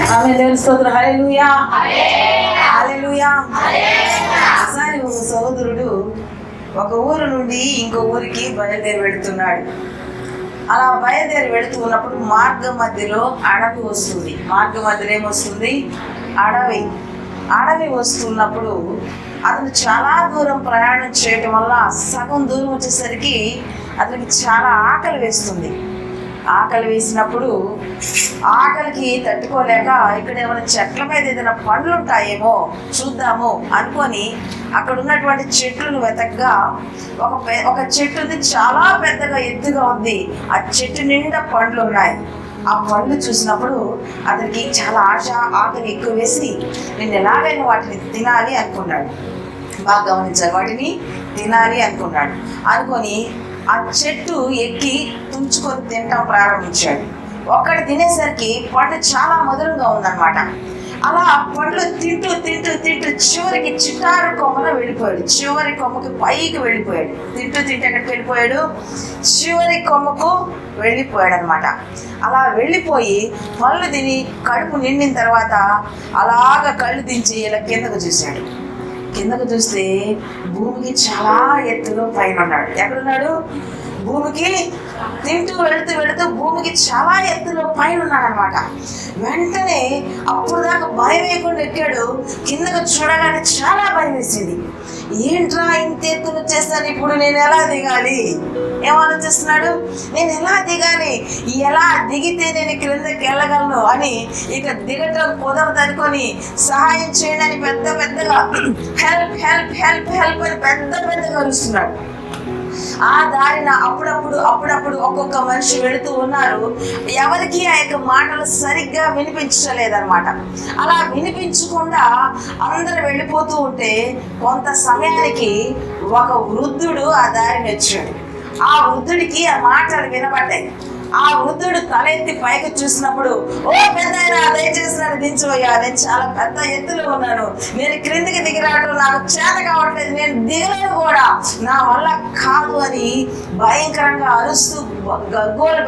ఆమె దేవుని స్తోత్రం. హల్లెలూయా హల్లెలూయా. ఒకసారి ఒక సహోదరుడు ఒక ఊరు నుండి ఇంకో ఊరికి బయలుదేరి వెళుతున్నాడు. అలా బయలుదేరి వెళుతూ ఉన్నప్పుడు మార్గ మధ్యలో అడవి వస్తుంది. మార్గ మధ్యలో ఏమొస్తుంది? అడవి వస్తున్నప్పుడు అతను చాలా దూరం ప్రయాణం చేయడం వల్ల సగం దూరం వచ్చేసరికి అతనికి చాలా ఆకలి వేస్తుంది. ఆకలి వేసినప్పుడు ఆకలికి తట్టుకోలేక ఇక్కడ ఏమైనా చెట్ల మీద ఏదైనా పండ్లు ఉంటాయేమో చూద్దాము అనుకొని అక్కడ ఉన్నటువంటి చెట్లను వెతకగా ఒక చెట్టుది చాలా పెద్దగా ఎత్తుగా ఉంది. ఆ చెట్టు నిండా పండ్లు ఉన్నాయి. ఆ పండ్లు చూసినప్పుడు అతనికి చాలా ఆకలి ఎక్కువ వేసి నేను ఎలాగైనా వాటిని తినాలి అనుకున్నాడు. బాగా గమనించాలి, వాటిని తినాలి అనుకొని ఆ చెట్టు ఎక్కి తుంచుకొని తినటం ప్రారంభించాడు. ఒక్కటి తినేసరికి పండు చాలా మధురంగా ఉందన్నమాట. అలా పండ్లు తింటూ చివరికి చిటారు కొమ్మలో వెళ్ళిపోయాడు. చివరి కొమ్మకి పైకి వెళ్ళిపోయాడు. తింటూ ఎక్కడికి వెళ్ళిపోయాడు? చివరి కొమ్మకు వెళ్ళిపోయాడు అనమాట. అలా వెళ్ళిపోయి పళ్ళు తిని కడుపు నిండిన తర్వాత అలాగ కళ్ళు దించి ఇలా కిందకు చూశాడు. కిందకు చూస్తే భూమికి చాలా ఎత్తులో పైన ఉన్నాడు. ఎక్కడున్నాడు? భూమికి తింటూ వెళుతూ భూమికి చాలా ఎత్తులో పైన ఉన్నాడు అనమాట. వెంటనే అప్పుడు దాకా భయం వేయకుండా ఎక్కాడు. కిందకు చూడగానే చాలా భయం వేసింది. ఏంట్రా ఇంత ఎత్తులు వచ్చేస్తాను, ఇప్పుడు నేను ఎలా దిగాలి? ఏమాలోచిస్తున్నాడు? నేను ఎలా దిగాలి, ఎలా దిగితే నేను క్రిందకి వెళ్ళగలను అని ఇక దిగటం కుదరదు అనుకొని సహాయం చేయండి అని పెద్దగా హెల్ప్ హెల్ప్ హెల్ప్ హెల్ప్ అని పెద్దగా అరుస్తున్నాడు. ఆ దారిన అప్పుడప్పుడు ఒక్కొక్క మనిషి వెళుతూ ఉన్నారు. ఎవరికి ఆ యొక్క మాటలు సరిగ్గా వినిపించలేదన్నమాట. అలా వినిపించకుండా అందరూ వెళ్ళిపోతూ ఉంటే కొంత సమయానికి ఒక వృద్ధుడు ఆ దారిని వచ్చాడు. ఆ వృద్ధుడికి ఆ మాటలు వినబడ్డాయి. ఆ వృద్ధుడు తల ఎత్తి పైకి చూసినప్పుడు, ఓ పెద్దాయన దయచేసి నన్ను దించవయ్యా, నేను చాలా పెద్ద ఎత్తులో ఉన్నాను, నేను క్రిందికి దిగి రావడం నాకు చేత కావట్లేదు, నేను దిగలేను కూడా, నా వల్ల కాదు అని భయంకరంగా అరుస్తూ గగ్గోలు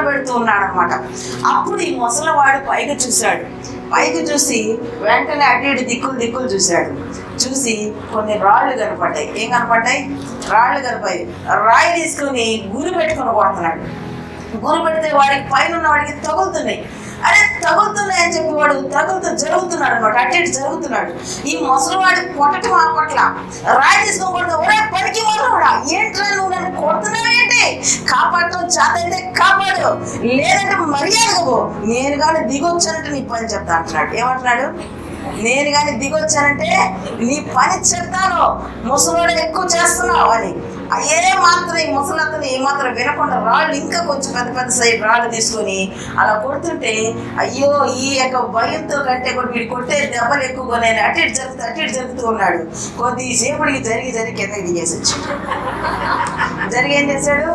పెడుతూ ఉన్నాడు అనమాట. అప్పుడు ఈ ముసలివాడు పైకి చూశాడు. పైకి చూసి వెంటనే అటు ఇటు దిక్కులు చూశాడు. చూసి కొన్ని రాళ్ళు కనపడ్డాయి. ఏం కనపడ్డాయి? రాళ్ళు కనపడ్డాయి. రాయి తీసుకుని గురి పెట్టుకుని కొడుతున్నాడు. గురి పెడితే వాడికి పైన ఉన్న వాడికి తగులుతున్నాయి. అరే తగులుతున్నాయి అని చెప్పి వాడు జరుగుతున్నాడు అనమాట. అటు ఇటు జరుగుతున్నాడు. ఈ ముసలివాడి కొట్టడం ఆపట్ల. రాయి తీసుకొని కొడతా, ఒరే పనికి వాళ్ళవాడా, ఏంట్రా నువ్వు నన్ను కొడుతున్నావేంటి? కాపాడటం చేత అయితే కాపాడు, లేదంటే మర్యాదగా పో, నేను కానీ దిగొచ్చానంటే నీ పని చెప్తా అంటున్నాడు. ఏమంటున్నాడు? నేను కానీ దిగొచ్చానంటే నీ పని చెప్తాను, ముసలివాడు ఎక్కువ చేస్తున్నావు అని. ఈ ముసలతను ఏమాత్రం వినకుండా రాళ్ళు ఇంకా కొంచెం పెద్ద సైడ్ రాళ్ళు తీసుకొని అలా కొడుతుంటే, అయ్యో ఈ యొక్క భయంతో కంటే కూడా వీడు కొట్టే దెబ్బలు ఎక్కువగా నేను అటు ఇటు జరుగుతూ ఉన్నాడు. కొద్దిసేపటికి జరిగి కిందకి దిగేసి వచ్చాడు. ఏం చేశాడు?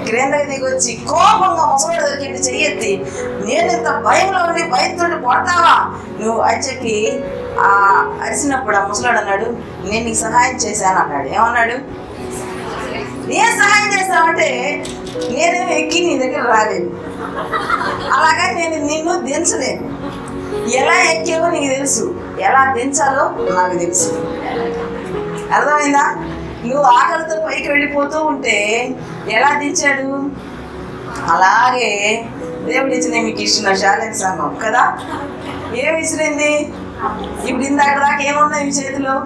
క్రిందకి దిగొచ్చి కోపంగా ముసలాడు దొరికింది చెయ్యెత్తి, నేను ఇంత భయంలో ఉండి భయంతో కొడతావా నువ్వు అని చెప్పి అరిసినప్పుడు ఆ ముసలాడు అన్నాడు, నేను నీకు సహాయం చేశాను అన్నాడు. ఏమన్నాడు? ఏం సహాయం చేస్తావంటే, నేనేమో ఎక్కి నీ దగ్గర రాలేను, అలాగా నేను నిన్ను దించలేను, ఎలా ఎక్కేవో నీకు తెలుసు, ఎలా దించాలో నాకు తెలుసు. అర్థమైందా? నువ్వు ఆకలితో పైకి వెళ్ళిపోతూ ఉంటే ఎలా దించాడు? అలాగే దేవుడు ఇచ్చిన మీకు ఇచ్చిన ఛాలెంజ్ సంఘం కదా, ఏమి ఇచ్చిరింది? ఇప్పుడు ఇందాక దాకా ఏమున్నాయి మీ చేతిలో?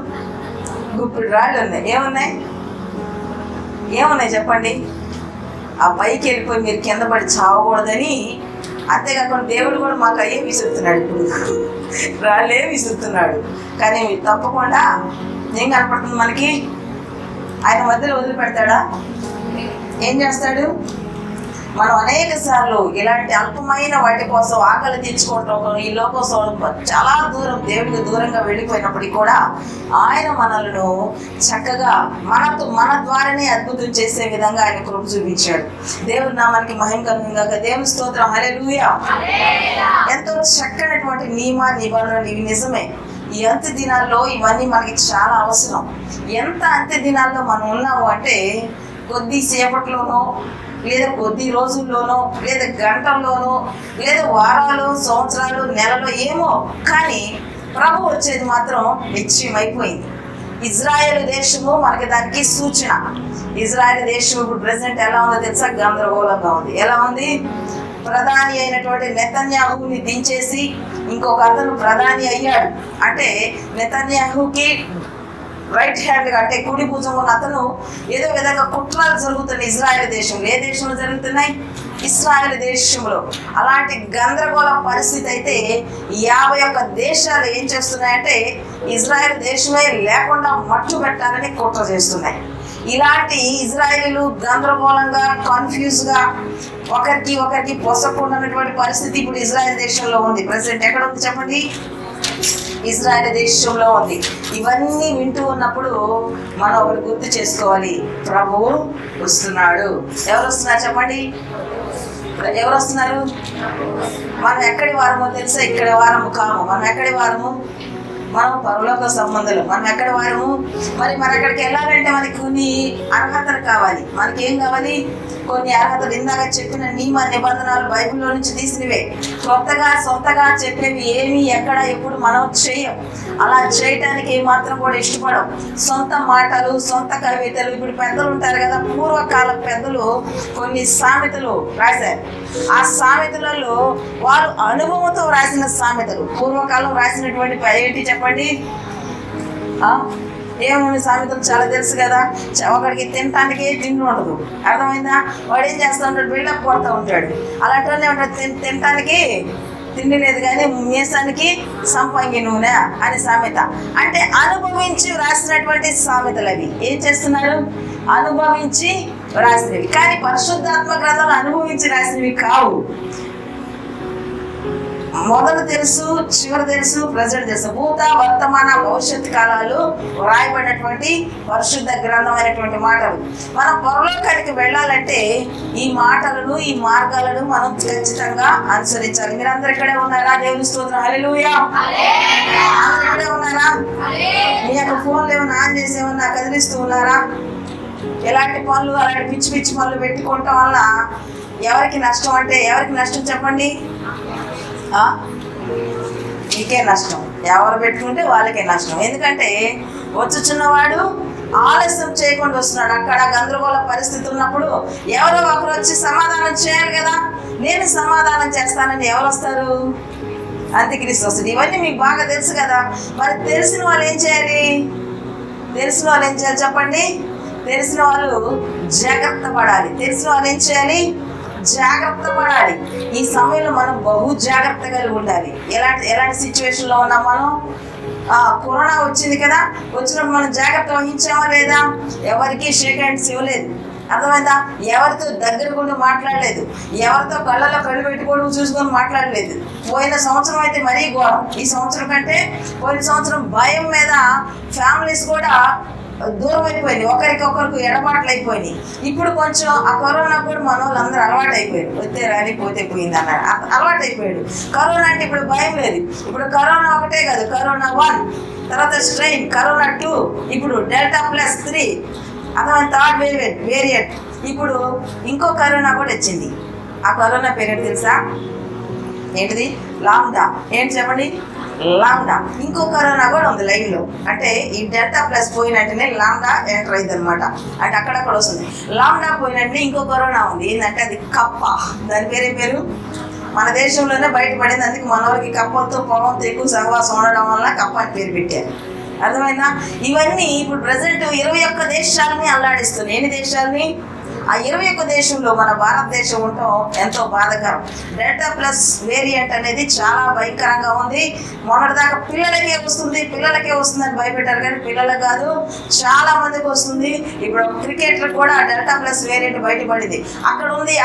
గుప్పిడి రాళ్ళు ఉన్నాయి. ఏమున్నాయి చెప్పండి? ఆ పైకి వెళ్ళిపోయి మీరు కింద పడి చావకూడదని. అంతేకాకుండా దేవుడు కూడా మాకు అయ్యే విసురుతున్నాడు. ఇప్పుడు రాళ్ళే విసురుతున్నాడు. కానీ మీరు తప్పకుండా ఏం కనపడుతుంది మనకి? ఆయన మధ్యలో వదిలిపెడతాడా? ఏం చేస్తాడు? మనం అనేక సార్లు ఇలాంటి అల్పమైన వాటి కోసం ఆకలి తీర్చుకోవటం, ఈ లోకం చాలా దూరం దేవుడికి దూరంగా వెళ్ళిపోయినప్పటికీ కూడా ఆయన మనలను చక్కగా మన ద్వారానే అద్భుతం చేసే విధంగా ఆయన కృప చూపించాడు. దేవుడి నామానికి మహిమ కలుగుగాక. దేవుని స్తోత్రం. హల్లెలూయా. ఎంతో చక్కనటువంటి నిబంధనలు ఇవి నిజమే. ఈ అంత్య దినాల్లో ఇవన్నీ మనకి చాలా అవసరం. ఎంత అంత్య దినాల్లో మనం ఉన్నాము అంటే కొద్దిసేపట్లోనో లేదా కొద్ది రోజుల్లోనో, లేదా గంటల్లోనో, లేదా వారాలు, సంవత్సరాలు, నెలలో ఏమో, కానీ ప్రభు వచ్చేది మాత్రం నిశ్చయమైపోయింది. ఇజ్రాయెల్ దేశము మనకి దానికి సూచన. ఇజ్రాయెల్ దేశం ఇప్పుడు ప్రెసెంట్ ఎలా ఉందో తెలుసా? గందరగోళంగా ఉంది. ఎలా ఉంది? ప్రధాని అయినటువంటి నెతన్యాహుని దించేసి ఇంకొక అతను ప్రధాని అయ్యాడు. అంటే నెతన్యాహుకి రైట్ హ్యాండ్గా, అంటే కుడి భుజం ఉన్న అతను ఏదో విధంగా కుట్రలు జరుగుతున్నాయి ఇజ్రాయెల్ దేశంలో. ఏ దేశంలో జరుగుతున్నాయి? ఇజ్రాయెల్ దేశంలో. అలాంటి గందరగోళ పరిస్థితి అయితే 51 దేశాలు ఏం చేస్తున్నాయంటే ఇజ్రాయెల్ దేశమే లేకుండా మట్టు పెట్టాలని కుట్ర చేస్తున్నాయి. ఇలాంటి ఇజ్రాయేలీలు గందరగోళంగా, కన్ఫ్యూజ్గా, ఒకరికి పొసకుండానటువంటి పరిస్థితి ఇప్పుడు ఇజ్రాయెల్ దేశంలో ఉంది. ప్రెసిడెంట్ ఎక్కడ ఉంది చెప్పండి? ఇజ్రాయెల్ దేశంలో ఉంది. ఇవన్నీ వింటూ ఉన్నప్పుడు మనం ఒకటి గుర్తు చేసుకోవాలి, ప్రభువు వస్తున్నాడు. ఎవరు వస్తున్నారు చెప్పండి? ఎవరు వస్తున్నారు? మనం ఎక్కడి వారమో తెలుసా? ఇక్కడ వారము కాము. మనం ఎక్కడి వారము? మనం పరలోక సంబంధాలు. మనం ఎక్కడ వారము? మరి మన అక్కడికి వెళ్ళాలంటే మనకి కొన్ని అర్హతలు కావాలి. మనకేం కావాలి? కొన్ని అర్హతలు. ఇందాక చెప్పిన నియమ నిబంధనలు బైబిల్లో నుంచి తీసినవే. సొంతగా చెప్పేవి ఏమి, ఎక్కడ, ఎప్పుడు మనం చేయం. అలా చేయటానికి ఏమాత్రం కూడా ఇష్టపడం. సొంత మాటలు, సొంత కవితలు. ఇప్పుడు పెద్దలు ఉంటారు కదా, పూర్వకాల పెద్దలు కొన్ని సామెతలు రాశారు. ఆ సామెతలలో వారు అనుభవంతో రాసిన సామెతలు. పూర్వకాలం రాసినటువంటి ఏంటి చెప్పండి? ఏమేమి సామెతలు చాలా తెలుసు కదా. ఒకడికి తినటానికి తిండి ఉండదు, అర్థమైందా? వాడు ఏం చేస్తూ ఉంటాడు? బిల్డప్ కొడుతూ ఉంటాడు. అలాంటి ఉంటాడు, తినటానికి తిండి లేదు కానీ మీసానికి సంపంగి నూనె అనే సామెత. అంటే అనుభవించి రాసినటువంటి సామెతలు అవి. ఏం చేస్తున్నారు? అనుభవించి రాసినవి. కానీ పరిశుద్ధాత్మ గ్రంథాలు అనుభవించి రాసినవి కావు. మొదలు తెలుసు, చివరి తెలుసు, ప్రజెంట్ తెలుసు. భూత, వర్తమాన, భవిష్యత్ కాలాలు వ్రాయబడినటువంటి పరిశుద్ధ గ్రంథమైనటువంటి మాటలు. మనం పరలోకానికి వెళ్ళాలంటే ఈ మాటలను, ఈ మార్గాలను మనం ఖచ్చితంగా అనుసరించాలి. మీరందరూ ఇక్కడే ఉన్నారా? దేవుని స్తోత్రం. హల్లెలూయా. అందరూ ఇక్కడే ఉన్నారా? మీ యొక్క ఫోన్లు ఏమైనా ఆన్ చేసి ఏమన్నా కదిలిస్తూ ఉన్నారా? ఎలాంటి పనులు, అలాంటి పిచ్చి పిచ్చి పనులు పెట్టుకోవటం వల్ల ఎవరికి నష్టం? అంటే ఎవరికి నష్టం చెప్పండి? మీకే నష్టం. ఎవరు పెట్టుకుంటే వాళ్ళకే నష్టం. ఎందుకంటే వచ్చుచున్నవాడు ఆలస్యం చేయకుండా వస్తున్నాడు. అక్కడ గందరగోళ పరిస్థితి ఉన్నప్పుడు ఎవరో ఒకరు వచ్చి సమాధానం చేయాలి కదా. నేను సమాధానం చేస్తానని ఎవరు వస్తారు? అంత్యక్రీస్తు వస్తుంది. ఇవన్నీ మీకు బాగా తెలుసు కదా. మరి తెలిసిన వాళ్ళు ఏం చేయాలి? చెప్పండి? తెలిసిన వాళ్ళు జాగ్రత్త పడాలి. తెలిసిన వాళ్ళు ఏం చేయాలి? జాగ్రత్త పడాలి. ఈ సమయంలో మనం బహు జాగ్రత్తగా ఉండాలి. ఎలాంటి సిచ్యువేషన్లో ఉన్నాం మనం? కరోనా వచ్చింది కదా. వచ్చినప్పుడు మనం జాగ్రత్త వహించామా లేదా? ఎవరికి షేక్ హ్యాండ్స్ ఇవ్వలేదు, అర్థమైందా? ఎవరితో దగ్గరకుండా మాట్లాడలేదు, ఎవరితో కళ్ళలో కళ్ళు పెట్టుకోవడం చూసుకొని మాట్లాడలేదు. పోయిన సంవత్సరం అయితే మరీ ఘోరం. ఈ సంవత్సరం కంటే పోయిన సంవత్సరం భయం మీద ఫ్యామిలీస్ కూడా దూరం అయిపోయింది, ఒకరికొకరికి ఎడబాట్లు అయిపోయినాయి. ఇప్పుడు కొంచెం ఆ కరోనా కూడా మన వాళ్ళందరూ అలవాటు అయిపోయారు. వస్తే రాని పోతే పోయింది అన్నారు, అలవాటు అయిపోయాడు. కరోనా అంటే ఇప్పుడు భయం లేదు. ఇప్పుడు కరోనా ఒకటే కాదు, కరోనా 1, తర్వాత స్ట్రెయిన్, కరోనా 2, ఇప్పుడు Delta+3, అథవా థర్డ్ వేరియంట్. ఇప్పుడు ఇంకో కరోనా కూడా వచ్చింది. ఆ కరోనా పేరు తెలుసా? ఏంటిది? లాంబ్డా. ఏంటి చెప్పండి? లాంబ్డా. ఇంకో కరోనా కూడా ఉంది లైన్లో. అంటే ఈ Delta+ పోయినట్టునే లాంబ్డా ఎంటర్ అయింది అనమాట. అంటే అక్కడక్కడ వస్తుంది. లాంబ్డా పోయినట్టునే ఇంకో కరోనా ఉంది. ఏంటంటే అది కప్ప. దాని పేరు మన దేశంలోనే బయటపడింది. అందుకే మన వాళ్ళకి కప్పలతో పొలంతో ఎక్కువ సహవాసం ఉండడం వల్ల కప్ప అని పేరు పెట్టారు. అర్థమైందా? ఇవన్నీ ఇప్పుడు ప్రజెంట్ 21 దేశాలని అల్లాడిస్తున్నాయి. ఎన్ని దేశాలని? ఆ 21 దేశంలో మన భారతదేశం ఉండటం ఎంతో బాధాకరం. Delta+ వేరియంట్ అనేది చాలా భయంకరంగా ఉంది. మొన్నటిదాకా పిల్లలకే వస్తుందని భయపెట్టారు, కానీ పిల్లలకు కాదు, చాలా మందికి వస్తుంది. ఇప్పుడు క్రికెటర్ కూడా Delta+ వేరియంట్ బయటపడింది. అక్కడ ఉంది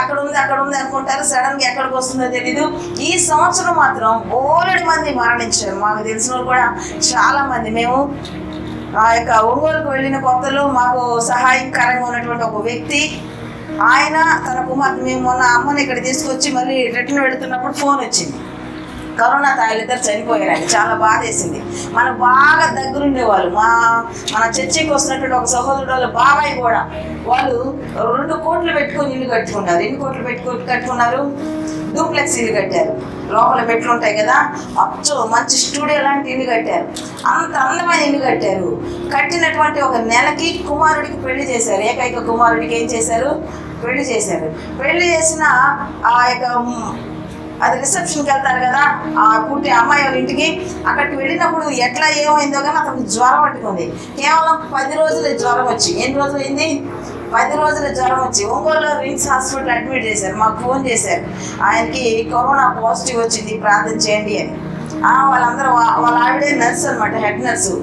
అనుకుంటారు, సడన్గా ఎక్కడికి వస్తుందో తెలీదు. ఈ సంవత్సరం మాత్రం బోలెడు మంది మరణించారు. మాకు తెలిసిన వాళ్ళు కూడా చాలా మంది. మేము ఆ యొక్క ఒంగోలుకు వెళ్ళిన కొత్తలో మాకు సహాయకరంగా ఉన్నటువంటి ఒక వ్యక్తి, ఆయన తన కుమార్తె, మేము మొన్న అమ్మని ఇక్కడ తీసుకొచ్చి మళ్ళీ రిటర్న్ పెడుతున్నప్పుడు ఫోన్ వచ్చింది. కరోనా తాయిలిద్దరు చనిపోయారండి. చాలా బాధ వేసింది. మనకు బాగా దగ్గరుండేవాళ్ళు, మన చర్చికి వస్తున్నటువంటి ఒక సహోదరుడు వాళ్ళ బాబాయ్ కూడా, వాళ్ళు 2 కోట్లు పెట్టుకొని ఇల్లు కట్టుకున్నారు. ఎన్ని కోట్లు పెట్టుకొని కట్టుకున్నారు? డూప్లెక్స్ ఇల్లు కట్టారు. లోపల పెట్లు ఉంటాయి కదా, అచ్చు మంచి స్టూడియో లాంటి ఇల్లు కట్టారు. అంత అందమైన ఇల్లు కట్టారు. కట్టినటువంటి ఒక నెలకి కుమారుడికి పెళ్లి చేశారు. ఏకైక కుమారుడికి ఏం చేశారు? పెళ్లి చేశారు. పెళ్లి చేసిన ఆ యొక్క అది రిసెప్షన్కి వెళ్తారు కదా, ఆ పుట్టి అమ్మాయి వాళ్ళ ఇంటికి. అక్కడికి వెళ్ళినప్పుడు ఎట్లా ఏమైందో కానీ అతనికి జ్వరం పట్టుకుంది. కేవలం 10 రోజులే జ్వరం వచ్చి. ఎన్ని రోజులు అయింది? 10 రోజుల జ్వరం వచ్చి ఒంగోలులో రిమ్స్ హాస్పిటల్ అడ్మిట్ చేశారు. మాకు ఫోన్ చేశారు, ఆయనకి కరోనా పాజిటివ్ వచ్చింది, ప్రార్థన చేయండి అని. వాళ్ళందరూ వాళ్ళ ఆవిడే నర్స్ అనమాట, హెడ్ నర్సు.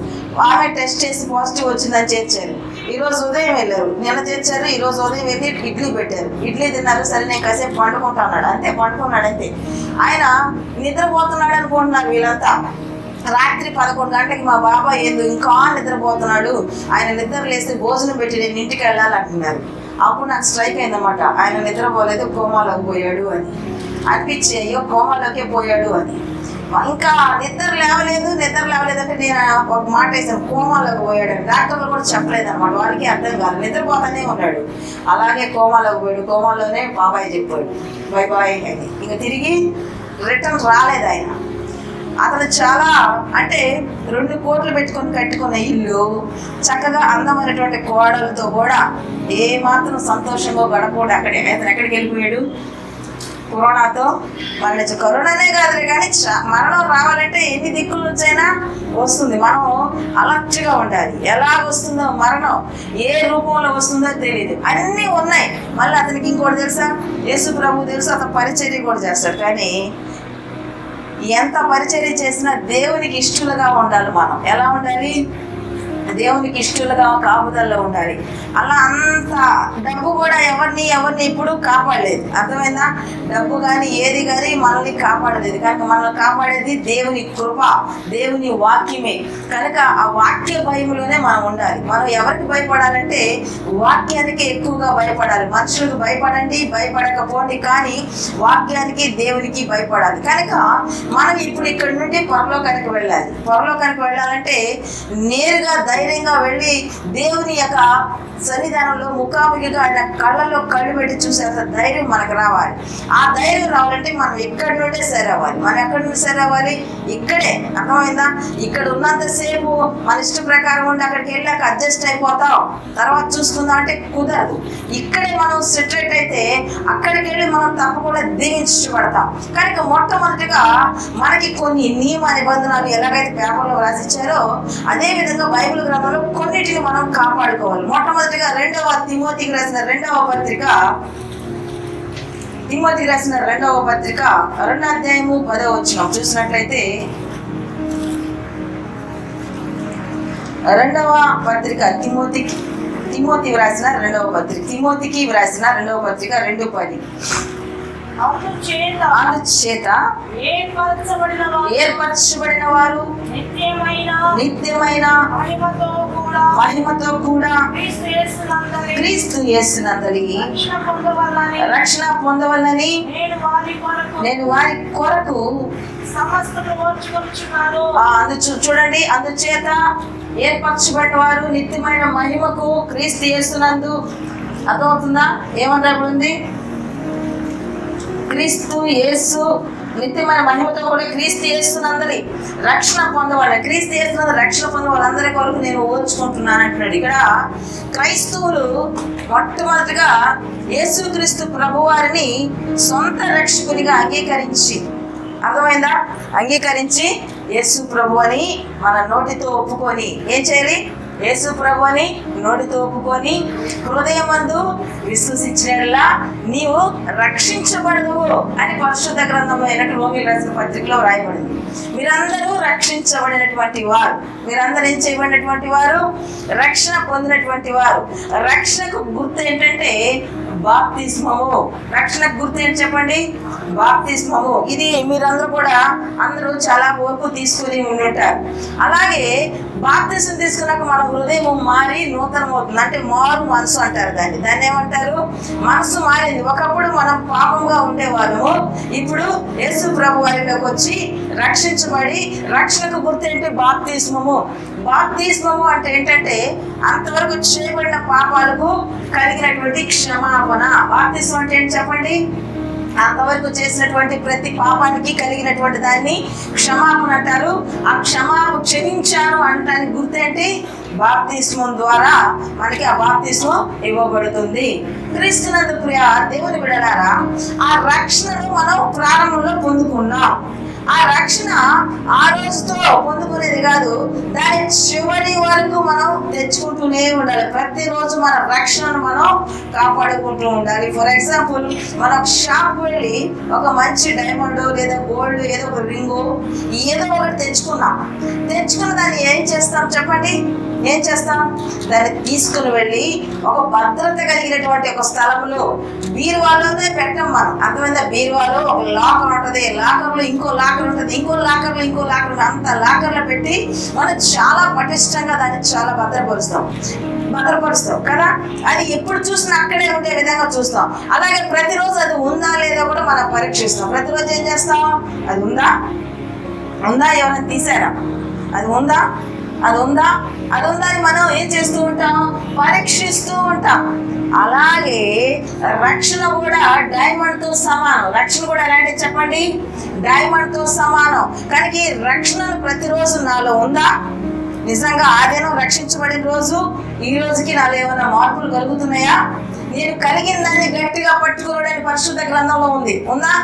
ఆమె టెస్ట్ చేసి పాజిటివ్ వచ్చిందని చేర్చారు. ఈరోజు ఉదయం వెళ్ళారు, నిన్న చేర్చారు. ఈరోజు ఉదయం వెళ్ళి ఇడ్లీ పెట్టారు. ఇడ్లీ తిన్నారు. సరే నేను కాసేపు పండుకుంటున్నాడు, అంతే పండుకున్నాడు అంతే. ఆయన నిద్రపోతున్నాడు అనుకుంటున్నారు వీళ్ళంతా. రాత్రి 11 గంటలకి మా బాబాయ్ ఇంకా నిద్రపోతున్నాడు, ఆయన నిద్ర లేస్తే భోజనం పెట్టి నేను ఇంటికి వెళ్ళాలంటున్నారు. అప్పుడు నాకు స్ట్రైక్ అయిందన్నమాట, ఆయన నిద్రపోలేదు, కోమాలోకి పోయాడు అని అనిపించి, అయ్యో కోమాలోకే పోయాడు అని. ఇంకా నిద్ర లేవలేదు అంటే నేను ఒక మాట వేసాను, కోమాలోకి పోయాడు. డాక్టర్లు కూడా చెప్పలేదు అనమాట, వారికి అర్థం కాదు, నిద్రపోతానే ఉన్నాడు. అలాగే కోమాలోకి పోయాడు. కోమాలోనే బాబాయ్ చెప్పాడు బై బాయ్ అని. ఇంకా తిరిగి రిటర్న్ రాలేదు ఆయన. అతను చాలా అంటే 2 కోట్లు పెట్టుకొని కట్టుకున్న ఇల్లు, చక్కగా అందమైనటువంటి కోడలతో కూడా ఏ మాత్రం సంతోషంగా గడపడు. అతను ఎక్కడికి వెళ్ళిపోయాడు? కరోనాతో మరణించు. కరోనానే కాదులే కానీ మరణం రావాలంటే ఎన్ని దిక్కుల నుంచైనా వస్తుంది. మనం అలర్ట్గా ఉండాలి. ఎలా వస్తుందో మరణం, ఏ రూపంలో వస్తుందో తెలియదు. అన్నీ ఉన్నాయి. మళ్ళీ అతనికి ఇంకోటి తెలుసా? యేసు ప్రభు తెలుసు, అతను పరిచర్య కూడా చేస్తాడు. కానీ ఎంత పరిచర్య చేసినా దేవునికి ఇష్టలుగా ఉండాలి. మనం ఎలా ఉండాలి? దేవునికి ఇష్టలుగా కాపుదల్లో ఉండాలి. అలా అంత డబ్బు కూడా ఎవరిని ఇప్పుడు కాపాడలేదు. అర్థమైందా? డబ్బు కానీ ఏది కానీ మనల్ని కాపాడలేదు. కనుక మనల్ని కాపాడేది దేవుని కృప, దేవుని వాక్యమే. కనుక ఆ వాక్య భయంలోనే మనం ఉండాలి. మనం ఎవరికి భయపడాలంటే వాక్యానికి ఎక్కువగా భయపడాలి. మనుషులకు భయపడండి, భయపడకపోండి, కానీ వాక్యానికి దేవునికి భయపడాలి. కనుక మనం ఇప్పుడు ఇక్కడ నుండి పరలోకానికి వెళ్ళాలి. పరలోకానికి వెళ్ళాలంటే నేరుగా ధైర్యంగా వెళ్ళి దేవుని యొక్క సన్నిధానంలో ముఖాముఖిగా ఆయన కళ్ళలో కళ్ళు పెట్టి చూసేంత ధైర్యం మనకు రావాలి. ఆ ధైర్యం రావాలంటే మనం ఇక్కడి నుండే సరవ్వాలి. మనం ఎక్కడి నుండి సరవ్వాలి? ఇక్కడే. అర్థమైందా? ఇక్కడ ఉన్నంతసేపు మన ఇష్ట ప్రకారం ఉండి అక్కడికి వెళ్ళాక అడ్జస్ట్ అయిపోతాం, తర్వాత చూసుకుందాం అంటే కుదరదు. ఇక్కడే మనం సెటిల్ అయితే అక్కడికి వెళ్ళి మనం తప్పకుండా దీవించబడతాం. కనుక మొట్టమొదటిగా మనకి కొన్ని నియమ నిబంధనలు ఎలాగైతే పేపర్లో రాసిచ్చారో అదే విధంగా బైబిల్ గ్రంథంలో కొన్నిటిని మనం కాపాడుకోవాలి. మొట్టమొదటిగా తిమోతికి రాసిన రెండవ పత్రిక 2వ అధ్యాయము 10వ వచనం చూసినట్లయితే, 2వ పత్రిక తిమోతికి వ్రాసిన 2వ పత్రిక, తిమోతికి వ్రాసిన 2వ పత్రిక 2:10. అందుచేత ఏర్పరచబడిన వారు నిత్యమైన మహిమతో కూడా క్రీస్తు యేసునందలి రక్షణ పొందవలనని నేను వారి కొరకు చూడండి. అందుచేత ఏర్పరచబడిన వారు నిత్యమైన మహిమకు క్రీస్తు యేసునందు. అర్థమవుతుందా? ఏమని రాబడింది? క్రీస్తు యేసు నిత్యమైన మహిమతో కూడా క్రీస్తు యేసునందరి రక్షణ పొందవాలి. క్రీస్తు యేసునందరి రక్షణ పొందే వాళ్ళందరి కొరకు నేను ఓర్చుకుంటున్నాను అంటున్నాడు. ఇక్కడ క్రైస్తవులు మొట్టమొదటిగా యేసుక్రీస్తు ప్రభువారిని సొంత రక్షకునిగా అంగీకరించి, అర్థమైందా? అంగీకరించి యేసు ప్రభు అని మన నోటితో ఒప్పుకొని ఏం చేయాలి? యేసు ప్రభు అని నోటితో ఒప్పుకొని హృదయమందు విశ్వసించినట్లా నీవు రక్షించబడదు అని పరిశుద్ధ గ్రంథంలో అయినట్టు రోమీయులకు రాసిన పత్రికలో రాయబడింది. మీరందరూ రక్షించబడినటువంటి వారు, మీరందరూ ఏం చేయబడినటువంటి వారు? రక్షణ పొందినటువంటి వారు. రక్షణకు గుర్తు ఏంటంటే బాప్తిస్మము. రక్షణకు గుర్తు ఏంటి చెప్పండి? బాప్తిస్మము. ఇది మీరందరూ కూడా అందరూ చాలా వరకు తీసుకుని ఉంటారు. అలాగే బాప్తిస్మం తీసుకున్నాక మన హృదయం మారి నూతనమవుతుంది. అంటే మారు మనసు అంటారు దాన్ని. దాన్ని ఏమంటారు? మనసు మారింది. ఒకప్పుడు మనం పాపంగా ఉండేవాళ్ళము, ఇప్పుడు యేసు ప్రభు వారిలోకి వచ్చి రక్షించబడి రక్షణకు గుర్తు ఏంటి? బాప్తిస్మము. బాప్తిస్మము అంటే ఏంటంటే అంతవరకు చేయబడిన పాపాలకు కలిగినటువంటి క్షమాపణ. బాప్తిస్మం అంటే ఏంటి చెప్పండి? అంతవరకు చేసినటువంటి ప్రతి పాపానికి కలిగినటువంటి దాన్ని క్షమాపణ అంటారు. ఆ క్షమించాను అనటానికి గుర్తేంటి? బాప్తిస్మం ద్వారా మనకి ఆ బాప్తిస్మం ఇవ్వబడుతుంది. క్రీస్తునందు ప్రియ దేవుని బిడ్డలారా, ఆ రక్షణను మనం ప్రారంభంలో పొందుకున్నాం. ఆ రక్షణ ఆ రోజుతో పొందుకునేది కాదు, దాని చివరి వరకు మనం తెచ్చుకుంటూనే ఉండాలి. ప్రతిరోజు మన రక్షణను మనం కాపాడుకుంటూ ఉండాలి. ఫర్ ఎగ్జాంపుల్, మనం షాప్కి వెళ్ళి ఒక మంచి డైమండ్ లేదా గోల్డ్ ఏదో ఒక రింగు ఏదో ఒకటి తెచ్చుకున్న దాన్ని ఏం చేస్తాం చెప్పండి? ఏం చేస్తాం? దాన్ని తీసుకుని వెళ్ళి ఒక భద్రత కలిగినటువంటి ఒక స్థలంలో బీరువాలోనే పెట్టాం మనం. అర్థమైందా? బీరువాలో ఒక లాకర్ ఉంటుంది, లాకర్లో ఇంకో లాకర్ ఉంటుంది, ఇంకో లాకర్లో ఇంకో లాకర్ ఉంటుంది. అంత లాకర్లో పెట్టి మనం చాలా పటిష్టంగా దాన్ని చాలా భద్రపరుస్తాం కదా. అది ఎప్పుడు చూసినా అక్కడే ఉండే విధంగా చూస్తాం. అలాగే ప్రతిరోజు అది ఉందా లేదా కూడా మనం పరీక్షిస్తాం. ప్రతిరోజు ఏం చేస్తాం? అది ఉందా ఎవరైనా తీసారా? అది ఉందా అని మనం ఏం చేస్తూ ఉంటాం? పరీక్షిస్తూ ఉంటాం. అలాగే రక్షణ కూడా డైమండ్ తో సమానం. రక్షణ కూడా ఎలాంటిది చెప్పండి? డైమండ్ తో సమానం. కానీ రక్షణను ప్రతిరోజు నాలో ఉందా? నిజంగా ఆ దినం రక్షించబడిన రోజు ఈ రోజుకి నాలో ఏమైనా మార్పులు కలుగుతున్నాయా? నేను కలిగిన దాన్ని గట్టిగా పట్టుకోవడానికి పరిశుద్ధ గ్రంథంలో ఉందా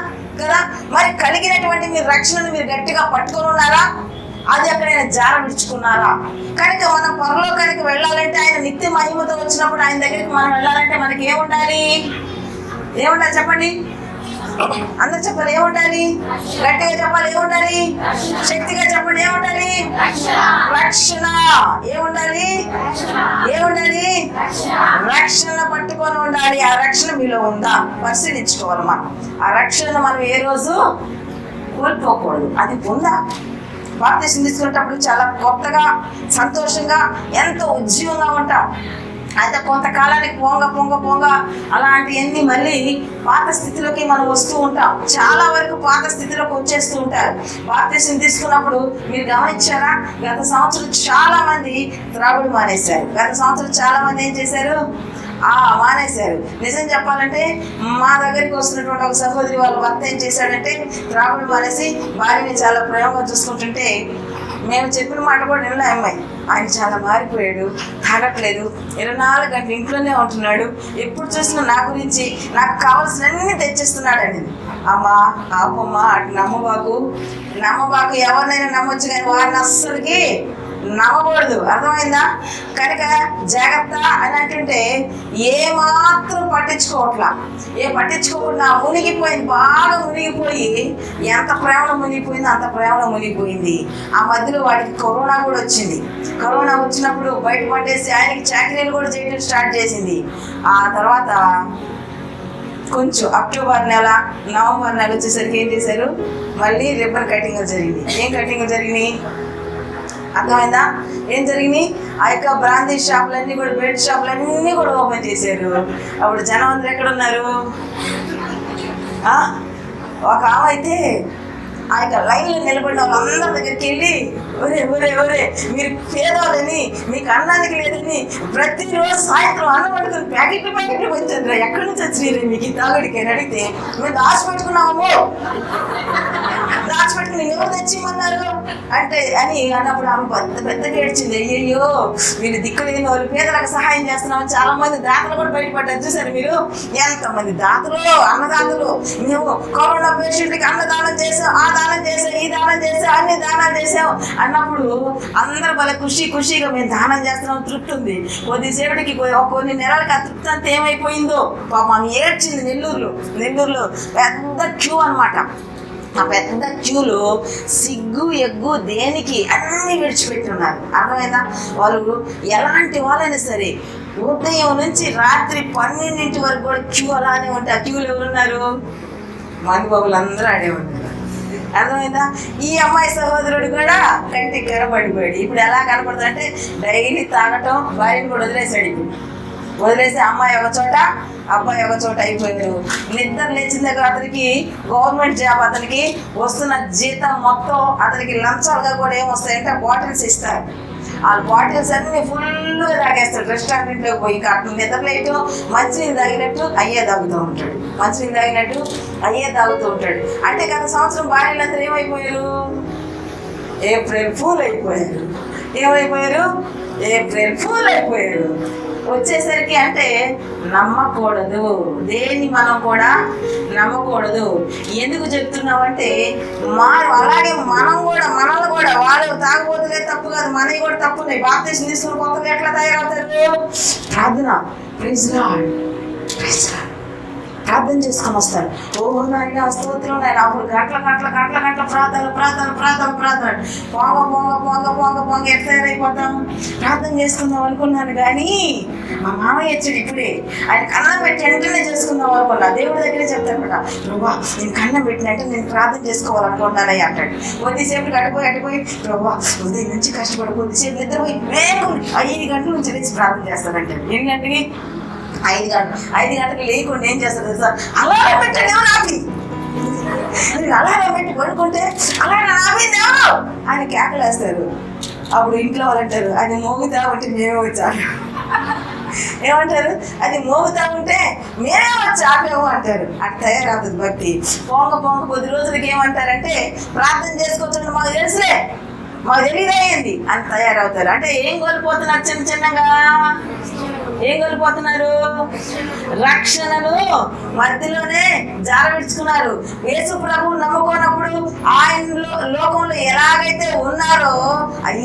కదా? మరి కలిగినటువంటి మీ రక్షణను మీరు గట్టిగా పట్టుకొని ఉన్నారా? అది ఎక్కడైనా జార విడుచుకున్నారా? కనుక మనం పరలోకానికి వెళ్ళాలంటే, ఆయన నిత్య మహిమతో వచ్చినప్పుడు ఆయన దగ్గరికి మనం వెళ్ళాలంటే మనకి ఏముండాలి చెప్పండి? అందరు చెప్పాలి, ఏముండాలి? గట్టిగా చెప్పాలి, ఏముండాలి? శక్తిగా చెప్పండి, ఏముండాలి? రక్షణ. ఏముండాలి? రక్షణ పట్టుకొని ఉండాలి. ఆ రక్షణ మీలో ఉందా పరిశీలించుకోవాలి మనం. ఆ రక్షణను మనం ఏ రోజు కోల్పోకూడదు. అది ఉందా? బాప్తిసం తీసుకునేటప్పుడు చాలా కొత్తగా, సంతోషంగా, ఎంతో ఉద్యోగంగా ఉంటాం. అయితే కొంతకాలానికి పొంగ అలాంటివన్నీ మళ్ళీ పాత స్థితిలోకి మనం వస్తూ ఉంటాం. చాలా వరకు పాత స్థితిలోకి వచ్చేస్తూ ఉంటారు. బాప్తిసం తీసుకున్నప్పుడు మీరు గమనించారా? గత సంవత్సరం చాలా మంది త్రాగుడు మానేశారు. గత సంవత్సరం చాలా మంది ఏం చేశారు? మానేశారు. నిజం చెప్పాలంటే మా దగ్గరికి వస్తున్నటువంటి ఒక సహోదరి వాళ్ళ భర్త ఏం చేశాడంటే త్రాగుడు మానేసి భార్యని చాలా ప్రేమగా చూసుకుంటుంటే మేము చెప్పిన మాట కూడా నిన్న అమ్మాయి ఆయన చాలా మారిపోయాడు, తాగట్లేదు, 24 గంటలు ఇంట్లోనే ఉంటున్నాడు, ఎప్పుడు చూసినా నా గురించి నాకు కావాల్సినవన్నీ తెచ్చిస్తున్నాడు అనేది. అమ్మా ఆపమ్మా, అటు నమ్మబాకు. ఎవరినైనా నమ్మొచ్చు కానీ వారిని అస్సలకి నమ్మకూడదు. అర్థమైందా? కనుక జాగ్రత్త అని అంటుంటే ఏమాత్రం పట్టించుకోకుండా మునిగిపోయింది. బాగా మునిగిపోయి ఎంత ప్రేమలో మునిగిపోయిందో అంత ప్రేమలో మునిగిపోయింది. ఆ మధ్యలో వాడికి కరోనా కూడా వచ్చింది. కరోనా వచ్చినప్పుడు బయటపడేసి ఆయనకి చాకరీలు కూడా చేయడం స్టార్ట్ చేసింది. ఆ తర్వాత కొంచెం అక్టోబర్ నెల, నవంబర్ నెల వచ్చేసరికి ఏం చేశారు? మళ్ళీ రిబ్బన్ కటింగ్ జరిగింది. ఏం కటింగ్ జరిగినాయి? అర్థమైందా? ఏం జరిగింది? ఆ యొక్క బ్రాందీ షాపులన్నీ కూడా, బెడ్ షాపులన్నీ కూడా ఓపెన్ చేశారు. అప్పుడు జనం అందరూ ఎక్కడ ఉన్నారు? ఒక ఆమె అయితే ఆ యొక్క లైన్లో నిలబడిన వాళ్ళందరి దగ్గరికి వెళ్ళి ఒరే మీరు పేదవాళ్ళని, మీకు అన్నానికి లేదని ప్రతిరోజు సాయంత్రం అన్నం పట్టుకుని ప్యాకెట్లు వచ్చారు. ఎక్కడి నుంచి వచ్చినారు మీకు ఈ తాగుడికి అని అడిగితే మేము దాచిపెట్టుకున్నాము. దాచిపెట్టుకుని ఎవరు తెచ్చిమన్నారు అంటే అన్నప్పుడు ఆమె పెద్దగా ఏడ్చింది. అయ్యో వీళ్ళు దిక్కులేని వాళ్ళు, పేదలకు సహాయం చేస్తున్నామని చాలా మంది దాతలు కూడా బయటపడ్డారు. చూసారు మీరు? ఎంతమంది దాతలు, అన్నదాతలు. మేము కరోనా పేషెంట్కి అన్నదానం చేసాం, ఆ దానం చేసాం, ఈ దానం చేసాం, అన్ని దానాలు చేసాం అన్నప్పుడు అందరూ వాళ్ళ ఖుషీగా మేము దానం చేస్తున్నాం, తృప్తి ఉంది. కొద్దిసేపటికి కొన్ని నెలలకి ఆ తృప్తి అంతా ఏమైపోయిందో పాపం ఏడ్చింది. నెల్లూరులో పెద్ద క్యూ అనమాట. ఆ పెద్ద క్యూలో సిగ్గు ఎగ్గు దేనికి అన్నీ విడిచిపెట్టున్నారు. అర్థమైందా? వాళ్ళు ఎలాంటి వాళ్ళైనా సరే ఉదయం నుంచి రాత్రి 12 వరకు కూడా క్యూ అలానే ఉంటాయి. ఆ క్యూలో ఎవరున్నారు? మందుబాబులు అందరూ ఆడే ఉంటారు. అర్థమైందా? ఈ అమ్మాయి సహోదరుడు కూడా కంటికి కనబడిపోయాడు. ఇప్పుడు ఎలా కనపడుతుందంటే డైలీ తాగటం, భార్యను కూడా వదిలేసాడు. ఇప్పుడు వదిలేసి అమ్మాయి ఒక చోట అబ్బాయి ఒక చోట అయిపోయారు. నిద్ర లేచిన దగ్గర అతనికి గవర్నమెంట్ జాబ్, అతనికి వస్తున్న జీతం మొత్తం అతనికి లంచాలుగా కూడా ఏమొస్తాయంటే బాటిల్స్ ఇస్తారు. ఆ బాటిల్స్ అన్ని ఫుల్గా తాగేస్తాడు. రెస్టారెంట్లోకి పోయి ఇంకా అట్లా నిద్రలేయటం, మంచినీళ్ళు తాగినట్టు అయ్యే తాగుతూ ఉంటాడు, మంచినీళ్ళు తాగినట్టు అయ్యే తాగుతూ ఉంటాడు. అంటే గత సంవత్సరం భార్యలందరూ ఏమైపోయారు? ఏప్రిల్ ఫూల్ అయిపోయారు. ఏమైపోయారు? ఏప్రిల్ ఫూల్ అయిపోయారు. వచ్చేసరికి అంటే నమ్మకూడదు, దేన్ని మనం కూడా నమ్మకూడదు. ఎందుకు చెప్తున్నామంటే అలాగే మనల్ని కూడా వాళ్ళు తాగబోతులే తప్పు కాదు, మనవి కూడా తప్పున్నాయి. బాప్తిసం తీసుకుని కొత్తగా ఎట్లా తయారవుతారు? ప్రార్థన, ప్రైజ్ లార్డ్, ప్రైజ్ లార్డ్ ప్రార్థన చేసుకొని వస్తారు. ఓహో నాయన స్తోత్రం నాయన. అప్పుడు గంటల ప్రార్థన పొంగ ఎట్లా తయారైపోతాం? ప్రార్థన చేసుకుందాం అనుకున్నాను కానీ మా మామయ్య వచ్చాడు ఇప్పుడే, ఆయన కన్నం పెట్టి వెంటనే చేసుకుందాం అనుకున్నా. దేవుడి దగ్గరే చెప్తాను కదా, ప్రభా నేను కన్నం పెట్టినట్టు నేను ప్రార్థన చేసుకోవాలనుకుంటున్నానయ్య అంటాడు. కొద్దిసేపు అడిపోయి ప్రభా ఉదయం నుంచి కష్టపడి కొద్దిసేపు నిద్రపోయి వేగం 5 గంటల నుంచి లేచి ప్రార్థన చేస్తానంటాడు. ఎన్ని గంటలకి? 5 గంటలకు లేకుండా ఏం చేస్తారు సార్? అలారం పెట్టండి, ఎవరు ఆపి అలారం పెట్టి పడుకుంటే అలారం ఆపింది ఎవరు అని కేకలు వేస్తారు. అప్పుడు ఇంట్లో వాళ్ళు అంటారు, అది మోగుతా ఉంటే మేమే వచ్చాము. ఏమంటారు? అది మోగుతా ఉంటే మేమే వచ్చి ఆపేమో అంటారు. అటు తయారవుతుంది భక్తి. పొంగ కొద్ది రోజులకి ఏమంటారంటే ప్రార్థన చేసుకోవచ్చు, మాకు తెలుసులే, మాకు తెలియదేంది అని తయారవుతారు. అంటే ఏం కోల్పోతున్నారు? చిన్నగా ఏం కోల్పోతున్నారు? రక్షణను మధ్యలోనే జారవిడ్చుకున్నారు. యేసు ప్రభువు నమ్ముకున్నప్పుడు ఆయన లోకంలో ఎలాగైతే ఉన్నారో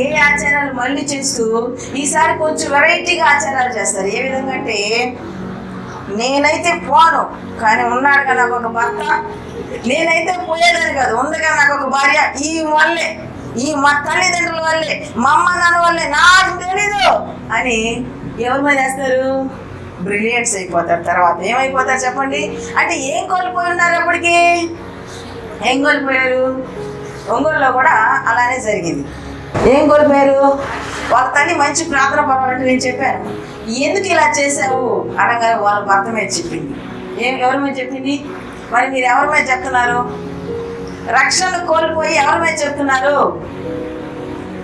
ఏ ఆచారాలు మళ్ళీ చేస్తూ ఈసారి కొంచెం వెరైటీగా ఆచారాలు చేస్తారు. ఏ విధంగా అంటే, నేనైతే పోను కానీ ఉన్నాడు కదా నాకు ఒక భర్త, నేనైతే పోయేదని కాదు ఉంది కదా నాకు ఒక భార్య, ఈ మా తల్లిదండ్రుల వల్లే, మా అమ్మ నాన్న వల్లే, నాకు తెలీదు అని ఎవరి మీద వేస్తారు? బ్రిలియంట్స్ అయిపోతారు. తర్వాత ఏమైపోతారు చెప్పండి? అంటే ఏం కోల్పోయి ఉన్నారు? అప్పటికి ఏం కోల్పోయారు? ఒంగోలులో కూడా అలానే జరిగింది. ఏం కోల్పోయారు? వాళ్ళ తల్లి మంచి ప్రార్థన పర్వాలంటే నేను చెప్పాను, ఎందుకు ఇలా చేశావు అనగా వాళ్ళ భర్త మీద చెప్పింది. ఎవరి మీద చెప్పింది? మరి మీరు ఎవరి మీద చెప్తున్నారు? రక్షణ కోల్పోయి ఎవరి మీద చెప్తున్నారు?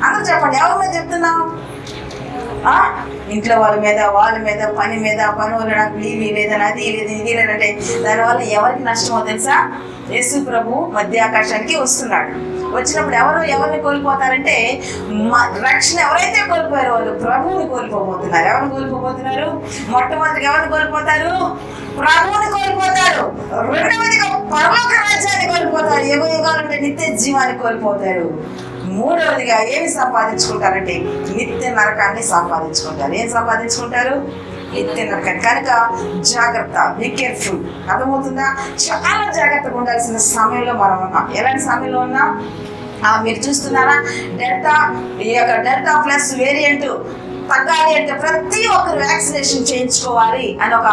అందరూ చెప్పండి, ఎవరి మీద చెప్తున్నాం? ఇంట్లో వాళ్ళ మీద పని వల్ల నాకు లీవ్ లేదని, అది లేదు ఇది లేదంటే దానివల్ల ఎవరికి నష్టమో తెలుసా? యేసు ప్రభు మధ్యాకాశానికి వస్తున్నాడు. వచ్చినప్పుడు ఎవరిని కోల్పోతారంటే, రక్షణ ఎవరైతే కోల్పోయారో వాళ్ళు ప్రభువుని కోల్పోబోతున్నారు. ఎవరిని కోల్పోబోతున్నారు? మొట్టమొదటిగా ఎవరిని కోల్పోతారు? ప్రభువుని కోల్పోతారు. రెండవదిగా పరలోక రాజ్యాన్ని కోల్పోతారు. యుగాలంటే నిత్య జీవాన్ని కోల్పోతారు. మూడవదిగా ఏమి సంపాదించుకుంటారంటే నిత్య నరకాన్ని సంపాదించుకుంటారు. ఏం సంపాదించుకుంటారు? నిత్య నరకాన్ని. కనుక జాగ్రత్త, బీ కేర్ఫుల్. అర్థమవుతుందా? చాలా జాగ్రత్తగా ఉండాల్సిన సమయంలో మనం ఉన్నాం. ఎలాంటి సమయంలో ఉన్నాం? మీరు చూస్తున్నారా? డెల్టా ప్లస్ వేరియంట్ తగ్గాలి అంటే ప్రతి ఒక్కరు వ్యాక్సినేషన్ చేయించుకోవాలి అని ఒక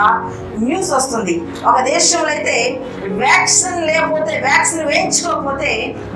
న్యూస్ వస్తుంది. ఒక దేశంలో అయితే వ్యాక్సిన్ వేయించుకోకపోతే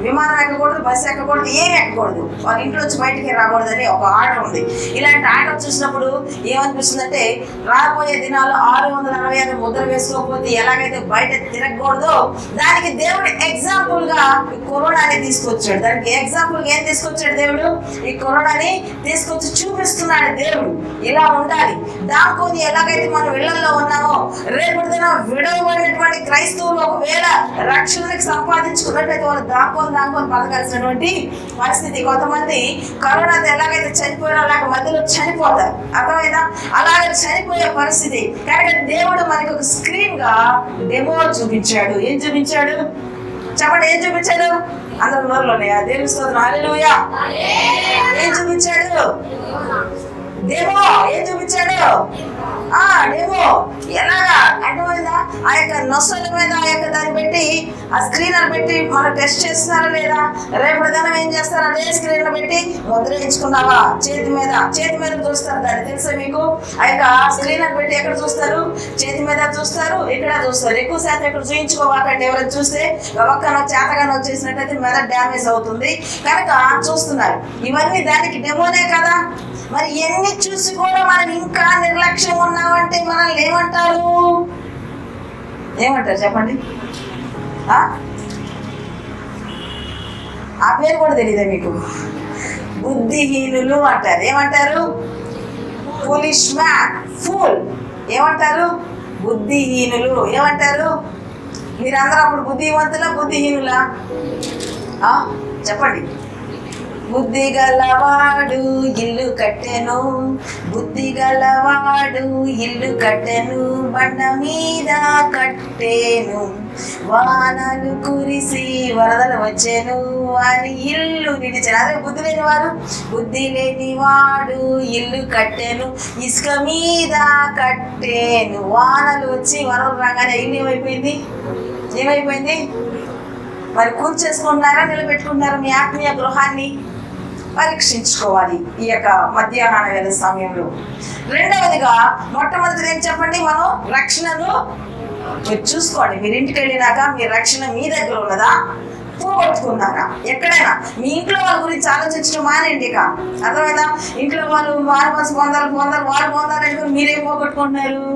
విమానం ఎక్కకూడదు, బస్సు ఎక్కకూడదు, ఏమి ఎక్కకూడదు, వాళ్ళ ఇంట్లో వచ్చి బయటికి రాకూడదని ఒక ఆర్డర్ ఉంది. ఇలాంటి ఆర్డర్ చూసినప్పుడు ఏమనిపిస్తుందంటే, రాబోయే దినాలు 666 ముద్ర వేసుకోకపోతే ఎలాగైతే బయట తిరగకూడదో దానికి దేవుడు ఎగ్జాంపుల్ గా కరోనాని తీసుకొచ్చాడు. దానికి ఎగ్జాంపుల్ గా ఏం తీసుకొచ్చాడు దేవుడు? ఈ కరోనాని తీసుకొచ్చి చూపిస్తున్నాడు దేవుడు. ఇలా ఉండాలి. దాంకొని ఎలాగైతే మనం ఇళ్లలో ఉన్నామో రేపటి దిన విడవబడినటువంటి క్రైస్తవులు ఒకవేళ రక్షణకి సంపాదించుకున్నట్లయితే వాళ్ళు దాంకొని బతకాల్సినటువంటి పరిస్థితి. కొంతమంది కరోనాతో ఎలాగైతే చనిపోయారో అలాగే మధ్యలో చనిపోతారు. అర్థమైందా? అలాగే చనిపోయే పరిస్థితి. కనుక దేవుడు మనకి ఒక స్క్రీన్ గా డెమో చూపించాడు. ఏం చూపించాడు చెప్పండి? ఏం చూపించాడు? అందరూ నోరులోనే దేవుని స్తోత్రం, హల్లెలూయా. ఏం చూపించాడు? డెమో. ఏం చూపించాడు? డెమో. ఎలాగా అర్థమైందా? ఆ యొక్క నొసల మీద ఆ యొక్క దాన్ని పెట్టి ఆ స్క్రీనర్ పెట్టి మనం టెస్ట్ చేస్తున్నారా లేదా? రేపటి దినం ఏం చేస్తారు? అదే స్క్రీన్ పెట్టి ముద్ర వేయించుకున్నావా? చేతి మీద చూస్తారు. దాన్ని తెలుసా మీకు? ఆ యొక్క స్క్రీనర్ పెట్టి ఎక్కడ చూస్తారు? చేతి మీద చూస్తారు, ఇక్కడ చూస్తారు. ఎక్కువ శాతం ఇక్కడ చూయించుకోవాలంటే ఎవరైనా చూస్తే ఒక్కనో చేతగానో చేసినట్టయితే మెదడు డ్యామేజ్ అవుతుంది. కనుక చూస్తున్నారు. ఇవన్నీ దానికి డెమోనే కదా. మరి ఎన్ని చూసి కూడా మనం ఇంకా నిర్లక్ష్యం ఉన్నామంటే మనల్ని ఏమంటారు? ఏమంటారు చెప్పండి? ఆ పేరు కూడా తెలియదా మీకు? బుద్ధిహీనులు అంటారు. ఏమంటారు? Foolish man, fool. ఏమంటారు? బుద్ధిహీనులు. ఏమంటారు? మీరందరూ అప్పుడు బుద్ధివంతులా బుద్ధిహీనులా? చెప్పండి. బుద్ధి గలవాడు ఇల్లు కట్టెను, బుద్ధి గలవాడు ఇల్లు కట్టెను, బండ మీద కట్టేను, వానలు కురిసి వరదలు వచ్చాను, వారి ఇల్లు నిలిచాను. అదే బుద్ధి లేని వారు, బుద్ధి లేని వాడు ఇల్లు కట్టెను, ఇసుక మీద కట్టేను, వానలు వచ్చి వరదలు రాగానే ఇల్లు ఏమైపోయింది? మరి కూర్చేసుకుంటున్నారా, నిలబెట్టుకుంటున్నారా? మీ ఆత్మీయ గృహాన్ని పరీక్షించుకోవాలి ఈ యొక్క మధ్యాహ్న వేళ సమయంలో. రెండవదిగా, మొట్టమొదటిది ఏం చెప్పండి? మనం రక్షణను మీరు చూసుకోండి. మీరు ఇంటికి వెళ్ళినాక మీ రక్షణ మీ దగ్గర ఉన్నదా, పోగొట్టుకున్నారా? ఎక్కడైనా మీ ఇంట్లో వాళ్ళ గురించి ఆలోచించడం మానేండి. ఇక అర్థమైందా? ఇంట్లో వాళ్ళు వారు మనసు పొందాలి వారు పొందాలంటే మీరేం పోగొట్టుకుంటున్నారు?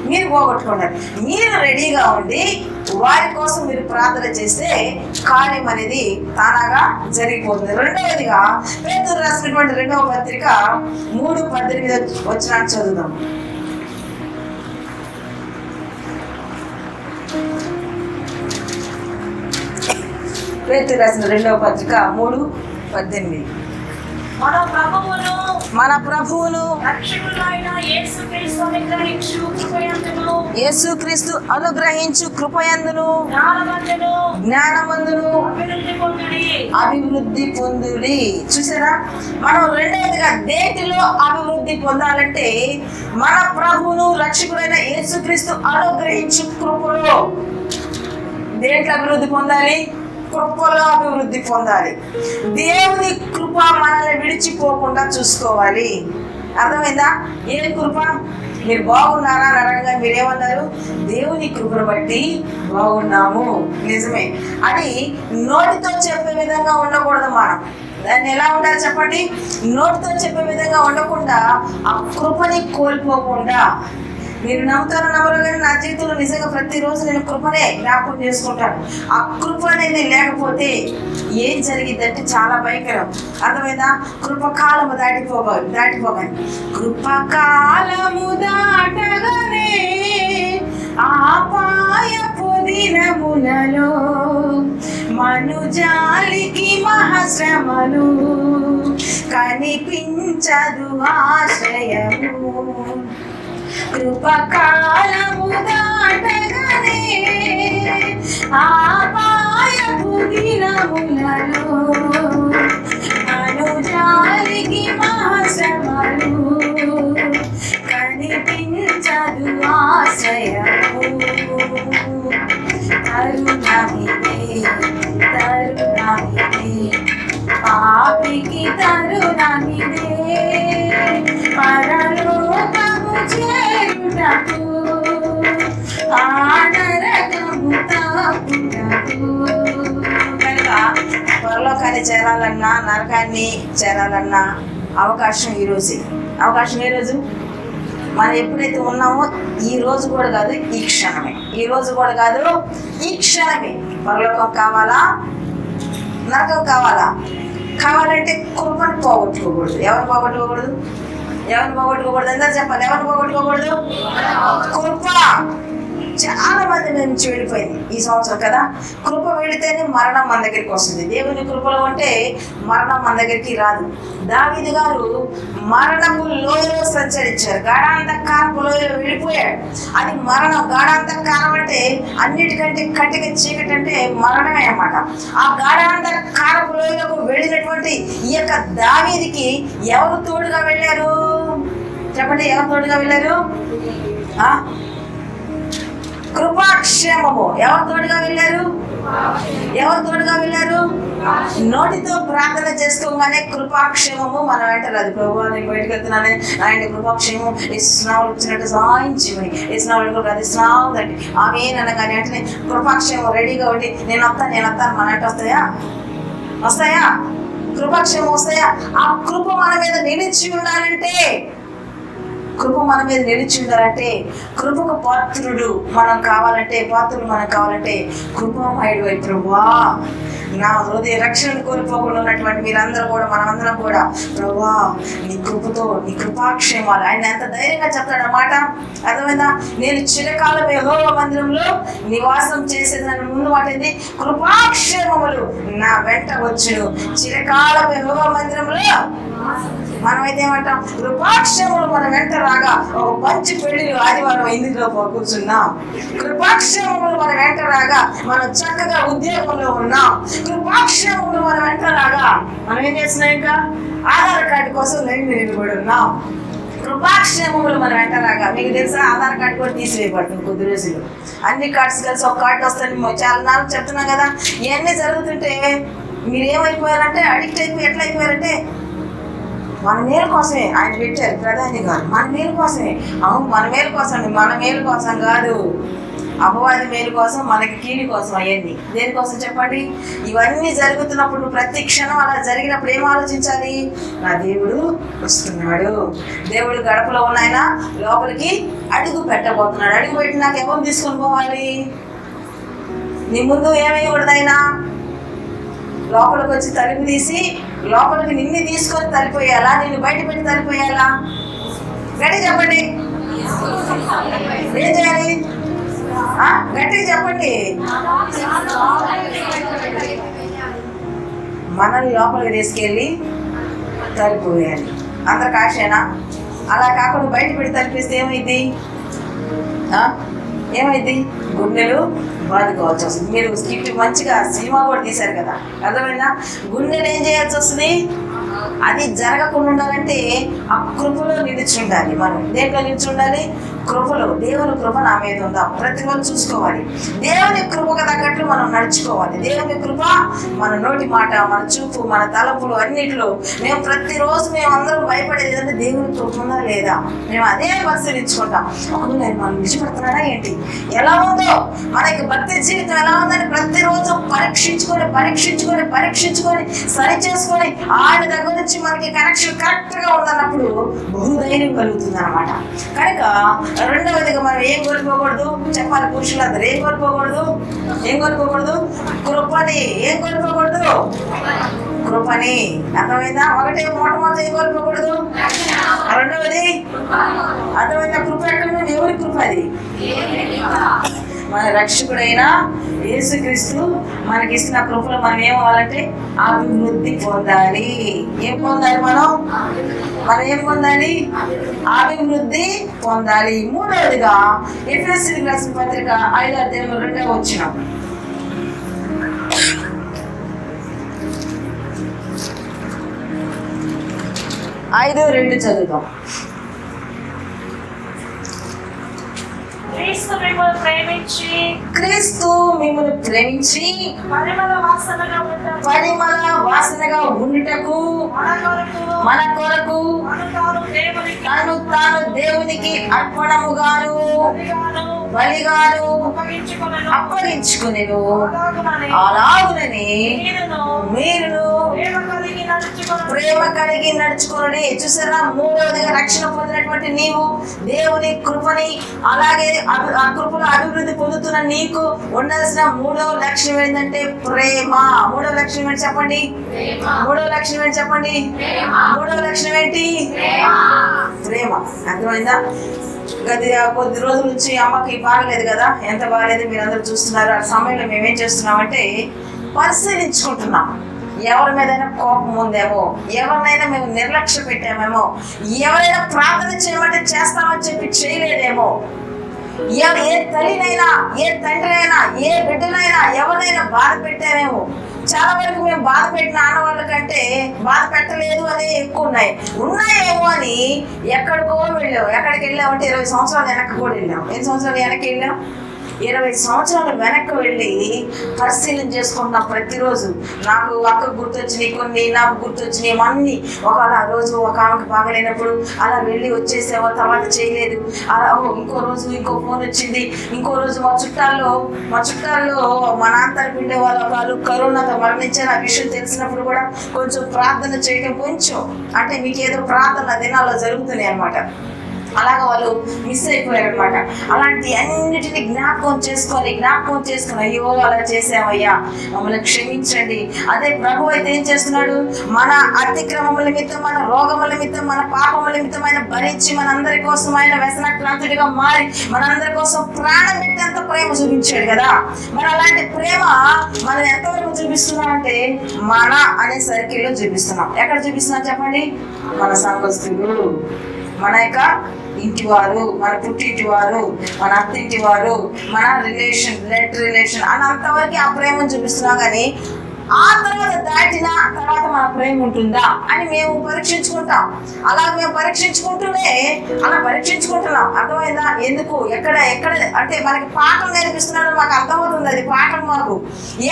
మీరు పోగొట్టుకున్నారు. మీరు రెడీగా ఉండి వారి కోసం మీరు ప్రార్థన చేస్తే కార్యం అనేది తానాగా జరిగిపోతుంది. రెండవదిగా, పేతురు రాసినటువంటి 2వ పత్రిక 3:18 వచనాన్ని చదువుదాం. పేతురు రాసిన 2వ పత్రిక 3:18. మన ప్రభువును యేసుక్రీస్తు అనుగ్రహించు కృపయందును జ్ఞానమందును అభివృద్ధి పొందుడి. చూసారా? మనం రెండవదిగా దేనిలో అభివృద్ధి పొందాలంటే మన ప్రభువును రక్షకుడైన యేసుక్రీస్తు అనుగ్రహించు కృపలో. దేంట్లో అభివృద్ధి పొందాలి? కృపలో అభివృద్ధి పొందాలి. దేవుని కృప మనల్ని విడిచిపోకుండా చూసుకోవాలి. అర్థమైందా? ఏ కృప? మీరు బాగున్నారా అని అడగగా మీరేమన్నారు? దేవుని కృపను బట్టి బాగున్నాము. నిజమే. అది నోటితో చెప్పే విధంగా ఉండకూడదు. మనం దాన్ని ఎలా ఉండాలి చెప్పండి? నోటితో చెప్పే విధంగా ఉండకుండా ఆ కృపని కోల్పోకుండా. మీరు నమ్ముతారో నమ్మరో కానీ నా జీవితంలో నిజంగా ప్రతిరోజు నేను కృపనే జ్ఞాపకం చేసుకుంటాను. ఆ కృప అనేది లేకపోతే ఏం జరిగిద్దంటే చాలా భయంకరం. అర్థమైందా? కృపకాలము దాటిపోగానే కృపకాలము దాటగానే ఆపాయపు దినములలో మనుజాలికి మహాశ్రమలు కనిపించదు ఆశ్రయము. కృపకాలము దాటగానే ఆపాయపు దినములలో మనుజాలికి మహాశ్రమలు కనిపించదు ఆశ్రయము. తరుణమిదే పాపికి తరుణమిదే పరలోకము చేరుటకు ఆనరకము తప్పుటకు. కనుక పరలోకాన్ని చేరాలన్నా నరకాన్ని చేరాలన్నా అవకాశం ఈ రోజు. అవకాశం ఏ రోజు? మనం ఎప్పుడైతే ఉన్నామో ఈ రోజు కూడా కాదు, ఈ క్షణమే. ఈ రోజు కూడా కాదు, ఈ క్షణమే. పరలోకం కావాలా, నరకం కావాలా? కావాలంటే కృపను పోగొట్టుకోకూడదు. ఎవరు పోగొట్టుకోకూడదు? అందరూ చెప్పాలి. ఎవరు పోగొట్టుకోకూడదు? కృప. చాలా మంది నుంచి వెళ్ళిపోయింది ఈ సంవత్సరం కదా. కృప వెళితేనే మరణం మన దగ్గరికి వస్తుంది. దేవుని కృపలో అంటే మరణం మన దగ్గరికి రాదు. దావీదు గారు మరణపు లోయలో సంచరించారు. గాఢాంధకారపు లోయలో వెళ్ళిపోయాడు. అది మరణం. గాఢాంధకారం అంటే అన్నిటికంటే కట్టిక చీకటి అంటే మరణమే అన్నమాట. ఆ గాఢాంధకారపు లోయలకు వెళ్ళినటువంటి ఈ యొక్క దావీదుకి ఎవరు తోడుగా వెళ్ళారు చెప్పండి? ఎవరు తోడుగా వెళ్ళారు? కృపాక్షేమము. ఎవరు తోడుగా వెళ్ళారు? నోటితో ప్రార్థన చేసుకోగానే కృపాక్షేమము మన వెంటనే అది. ప్రభు నేను బయటకు వెళ్తున్నానే, ఆయన కృపాక్షేమం ఇస్తున్నావు వచ్చినట్టు సాయించి ఇస్తున్నావు కూడా అది స్నావుదండి ఆమె అనగానే వెంటనే కృపాక్షేమం రెడీగా ఉండి నేను వస్తాను మన అంటే వస్తాయా? కృపాక్షేమం వస్తాయా? ఆ కృప మన మీద నిలిచి ఉండాలంటే, కృప మన మీద నిలిచి ఉండాలంటే, కృపకు పాత్రులు మనం కావాలంటే, కృపామయుడు అయి ప్రభువా, నా హృదయ రక్షణ కోల్పోకుండా ఉన్నటువంటి మీరందరూ కూడా, మనమందరం కూడా ప్రభువా నీ కృపతో, నీ కృపాక్షేమాలు. ఆయన ఎంత ధైర్యంగా చెప్తాడు అన్నమాట. అర్థమైందా? నేను చిరకాలం యెహోవా మందిరంలో నివాసం చేసేదాని ముందు వాటింది కృపాక్షేమములు నా వెంట వచ్చును. చిరకాలం యెహోవా మందిరంలో మనమైతే ఏమంటాం? కృపాక్షేమములు మన వెంట రాగా ఒక మంచి పెళ్లిలు ఆదివారం ఇందులో కూర్చున్నాం. కృపాక్షేమములు మన వెంట రాగా మనం చక్కగా ఉద్యోగంలో ఉన్నాం. కృపాక్షేమములు మన వెంట రాగా మనం ఏం చేస్తున్నాం? ఇంకా ఆధార్ కార్డు కోసం లైన్ నిలబడి ఉన్నాం. కృపాక్షేమములు మన వెంట రాగా, మీకు తెలుసా ఆధార్ కార్డు కూడా తీసివేయబడుతుంది కొద్ది రోజులు. అన్ని కార్డ్స్ కలిసి ఒక కార్డు వస్తాయి. చాలా నాలుగు చెప్తున్నాం కదా. ఇవన్నీ జరుగుతుంటే మీరు ఏమైపోయారంటే, అడిక్ట్ అయిపోయి ఎట్లా అయిపోయారంటే, మన మేలు కోసమే ఆయన పెట్టారు ప్రధాని గారు, మన మేలు కోసమే. అవును, మన మేలు కోసం, మన మేలు కోసం కాదు, అపవాది మేలు కోసం, మనకి కీడి కోసం. అవన్నీ దేనికోసం చెప్పండి? ఇవన్నీ జరుగుతున్నప్పుడు, ప్రతి క్షణం అలా జరిగినప్పుడు ఏం ఆలోచించాలి? నా దేవుడు వస్తున్నాడు, దేవుడు గడపలో ఉన్న ఆయన లోపలికి అడుగు పెట్టబోతున్నాడు. అడుగు పెట్టి నాకు ఎవరు తీసుకొని పోవాలి? నీ ముందు ఏమయ్యకూడదు, ఆయన లోపలికి వచ్చి తలుపు తీసి లోపలికి నిన్ను తీసుకొని తలిపోయాలా, నిన్ను బయట పెట్టి తలిపోయాలా? గట్టిగా చెప్పండి, ఏం చేయాలి? గట్టిగా చెప్పండి. మనల్ని లోపలికి తీసుకెళ్ళి తలిపోయాలి. అందరికి ఆశేనా? అలా కాకుండా బయట పెట్టి తలిపిస్తే ఏమైంది? గుండెలు బాదుకోవాల్సి వస్తుంది. మీరు స్కిట్ మంచిగా సినిమా కూడా తీశారు కదా, అర్థమైందా? గుండెలు ఏం చేయాల్సి వస్తుంది? అది జరగకుండా ఉండాలంటే ఆ కృపలో నిలిచి ఉండాలి. మనం దేంట్లో నిలిచి ఉండాలి? కృపలో. దేవుని కృప నా మీద ఉందా? ప్రతిరోజు చూసుకోవాలి. దేవుని కృపకు తగ్గట్లు మనం నడుచుకోవాలి. దేవుని కృప మన నోటి మాట, మన చూపు, మన తలపులు అన్నిట్లో మేము ప్రతిరోజు అందరం భయపడేది ఏంటంటే దేవుని కృప ఉందా లేదా, మేము అదే పరిశీలించుకుంటాం. ఒకవేళ మనం విడిచిపెడుతున్నాడా ఏంటి, ఎలా ఉందో మనకి భక్తి జీవితం ఎలా ఉందని ప్రతిరోజు పరీక్షించుకొని సరి చేసుకొని ఆయన దగ్గర నుంచి మనకి కనెక్షన్ కరెక్ట్ గా ఉందన్నప్పుడు బహుధైర్యం కలుగుతుంది అనమాట. కనుక రెండవదిగా మనం ఏం కోల్పోకూడదు చెప్పాలి? పురుషులందరూ ఏం కోల్పోకూడదు? కృపని. ఏం కోల్పోకూడదు? కృపని. అర్థమైందా? మొట్టమొదటి ఏం కోల్పోకూడదు? రెండవది అర్థమైందా? కృప ఎక్కడ? ఎవరి కృప అది? మన రక్షకుడైన యేసుక్రీస్తు మనకి ఇస్తున్న కృపలో మనం ఏమవ్వాలంటే అభివృద్ధి పొందాలి. ఏం పొందాలి? మనం ఏం పొందాలి? అభివృద్ధి పొందాలి. మూడవదిగా ఎఫెసీయులకు రాసిన పత్రిక 5:2 5:2 చదువుతాం. క్రీస్తు మిమ్మల్ని ప్రేమించి పరిమళ వాసనగా ఉండుటకు మన కొరకు తను తాను దేవునికి అర్పణముగాను బలిగాను అప్పగించుకునేను. అలాగునని మీరు ప్రేమ కలిగి నడుచుకుని. చూసారా? మూడవదిగా రక్షణ పొందినటువంటి నీవు దేవుని కృపని, అలాగే ఆ కృపలో అభివృద్ధి పొందుతున్న నీకు ఉండాల్సిన మూడవ లక్షణం ఏంటంటే ప్రేమ. మూడవ లక్షణం ఏంటి చెప్పండి? మూడవ లక్షణం ఏంటి? ప్రేమ. అర్థమైందా? కొద్ది రోజుల నుంచి అమ్మకి బాగలేదు కదా, ఎంత బాగలేదు మీరందరూ చూస్తున్నారు. ఆ సమయంలో మేమేం చేస్తున్నామంటే పరిశీలించుకుంటున్నాం. ఎవరి మీదైనా కోపం ఉందేమో, ఎవరినైనా మేము నిర్లక్ష్య పెట్టామేమో, ఎవరైనా ప్రార్థన చేయమంటే చేస్తామని చెప్పి చేయలేదేమో, ఏ తల్లినైనా, ఏ తండ్రినైనా, ఏ బిడ్డనైనా, ఎవరినైనా బాధ పెట్టామేమో. చాలా వరకు మేము బాధ పెట్టిన ఆడవాళ్ళ కంటే బాధ పెట్టలేదు అనే ఎక్కువ ఉన్నాయేమో అని ఎక్కడికో వెళ్ళాం. ఎక్కడికి వెళ్ళామంటే 20 సంవత్సరాలు వెనక్కి కూడా వెళ్ళాం. 8 సంవత్సరాలు వెనక్కి వెళ్ళాం. 20 సంవత్సరాలు వెనక్కి వెళ్ళి పరిశీలన చేసుకుంటున్నాం. ప్రతిరోజు నాకు అక్కకు గుర్తొచ్చినాయి కొన్ని, నాకు గుర్తొచ్చినాయి అన్నీ. ఒకవేళ ఆ రోజు ఒక ఆమెకు బాగలేనప్పుడు అలా వెళ్ళి వచ్చేసేవో, తర్వాత చేయలేదు. అలా ఇంకో రోజు ఇంకో ఫోన్ వచ్చింది. ఇంకో రోజు మా చుట్టాల్లో మా నాన్న పిండే వాళ్ళు కరోనాతో మరణించారు. ఆ విషయం తెలిసినప్పుడు కూడా కొంచెం ప్రార్థన చేయడం, కొంచెం అంటే మీకు ఏదో ప్రార్థన దినాల్లో జరుగుతున్నాయి అన్నమాట. అలాగా వాళ్ళు మిస్ అయిపోయారు అనమాట. అలాంటి అన్నిటిని జ్ఞాపకం చేసుకొని అయ్యో అలా చేసామయ్యా, మమ్మల్ని క్షమించండి. అదే ప్రభు అయితే ఏం చేస్తున్నాడు? మన అతిక్రమముల నిమిత్తం, మన రోగముల నిమిత్తం, మన పాపముల నిమిత్తం ఆయన భరించి మనందరి కోసం ఆయన వ్యసనక్రాంతుడిగా మారి మనందరి కోసం ప్రాణం పెట్టేంత ప్రేమ చూపించాడు కదా. మరి అలాంటి ప్రేమ మనం ఎంతవరకు చూపిస్తున్నాం అంటే మన అనే సర్కిల్లో చూపిస్తున్నాం. ఎక్కడ చూపిస్తున్నాం చెప్పండి? మన సంఘస్థులు, మన యొక్క ఇంటి వారు, మన పుట్టింటి వారు, మన అత్తింటి వారు, మన బ్లడ్ రిలేషన్ అంతవరకు ఆ ప్రేమను చూపిస్తున్నాం. కానీ ఆ తర్వాత దాటిన తర్వాత మన ప్రేమ ఉంటుందా అని మేము పరీక్షించుకుంటాం. అలా మేము పరీక్షించుకుంటున్నాం. అర్థమైందా? ఎందుకు, ఎక్కడ అంటే మనకి పాఠం నేర్పిస్తున్నాడు, మాకు అర్థమవుతుంది. అది పాఠం మాకు.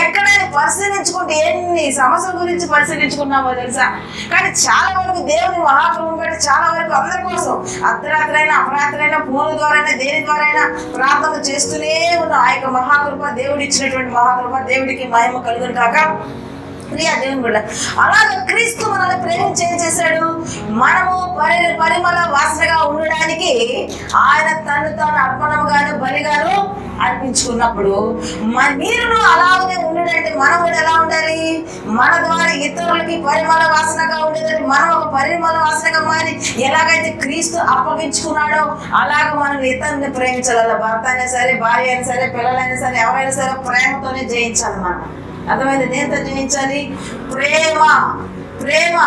ఎక్కడైనా పరిశీలించుకుంటే ఎన్ని సమస్యల గురించి పరిశీలించుకున్నామో తెలుసా. కానీ చాలా వరకు దేవుని మహాప్రభుని బట్టి చాలా వరకు అందరి కోసం అర్ధరాత్రైనా అపరాత్రైనా ఫోన్ ద్వారా దేని ద్వారా ప్రార్థన చేస్తూనే ఉన్నాం. ఆ యొక్క మహాకృప, దేవుడు ఇచ్చినటువంటి మహాకృప, దేవుడికి మహిమ కలుగును కాక. ప్రియా దేవుని కూడా అలాగే క్రీస్తు మనల్ని ప్రేమించి ఏం చేశాడు? మనము పరిమళ వాసనగా ఉండడానికి ఆయన తను తాను అర్పణముగాను బలిగాను అర్పించుకున్నప్పుడు మీరు అలాగనే ఉండడంటే మనం కూడా ఎలా ఉండాలి? మన ద్వారా ఇతరులకి పరిమళ వాసనగా ఉండేదంటే మనం ఒక పరిమళ వాసనగా మారి ఎలాగైతే క్రీస్తు అప్పగించుకున్నాడో అలాగ మనం ఇతరుని ప్రేమించాలి. భర్త అయినా సరే, భార్య అయినా సరే, పిల్లలైనా సరే, ఎవరైనా సరే ప్రేమతోనే జయించాలి. మనం అర్థమైంది? దేంతో జయించాలి? ప్రేమ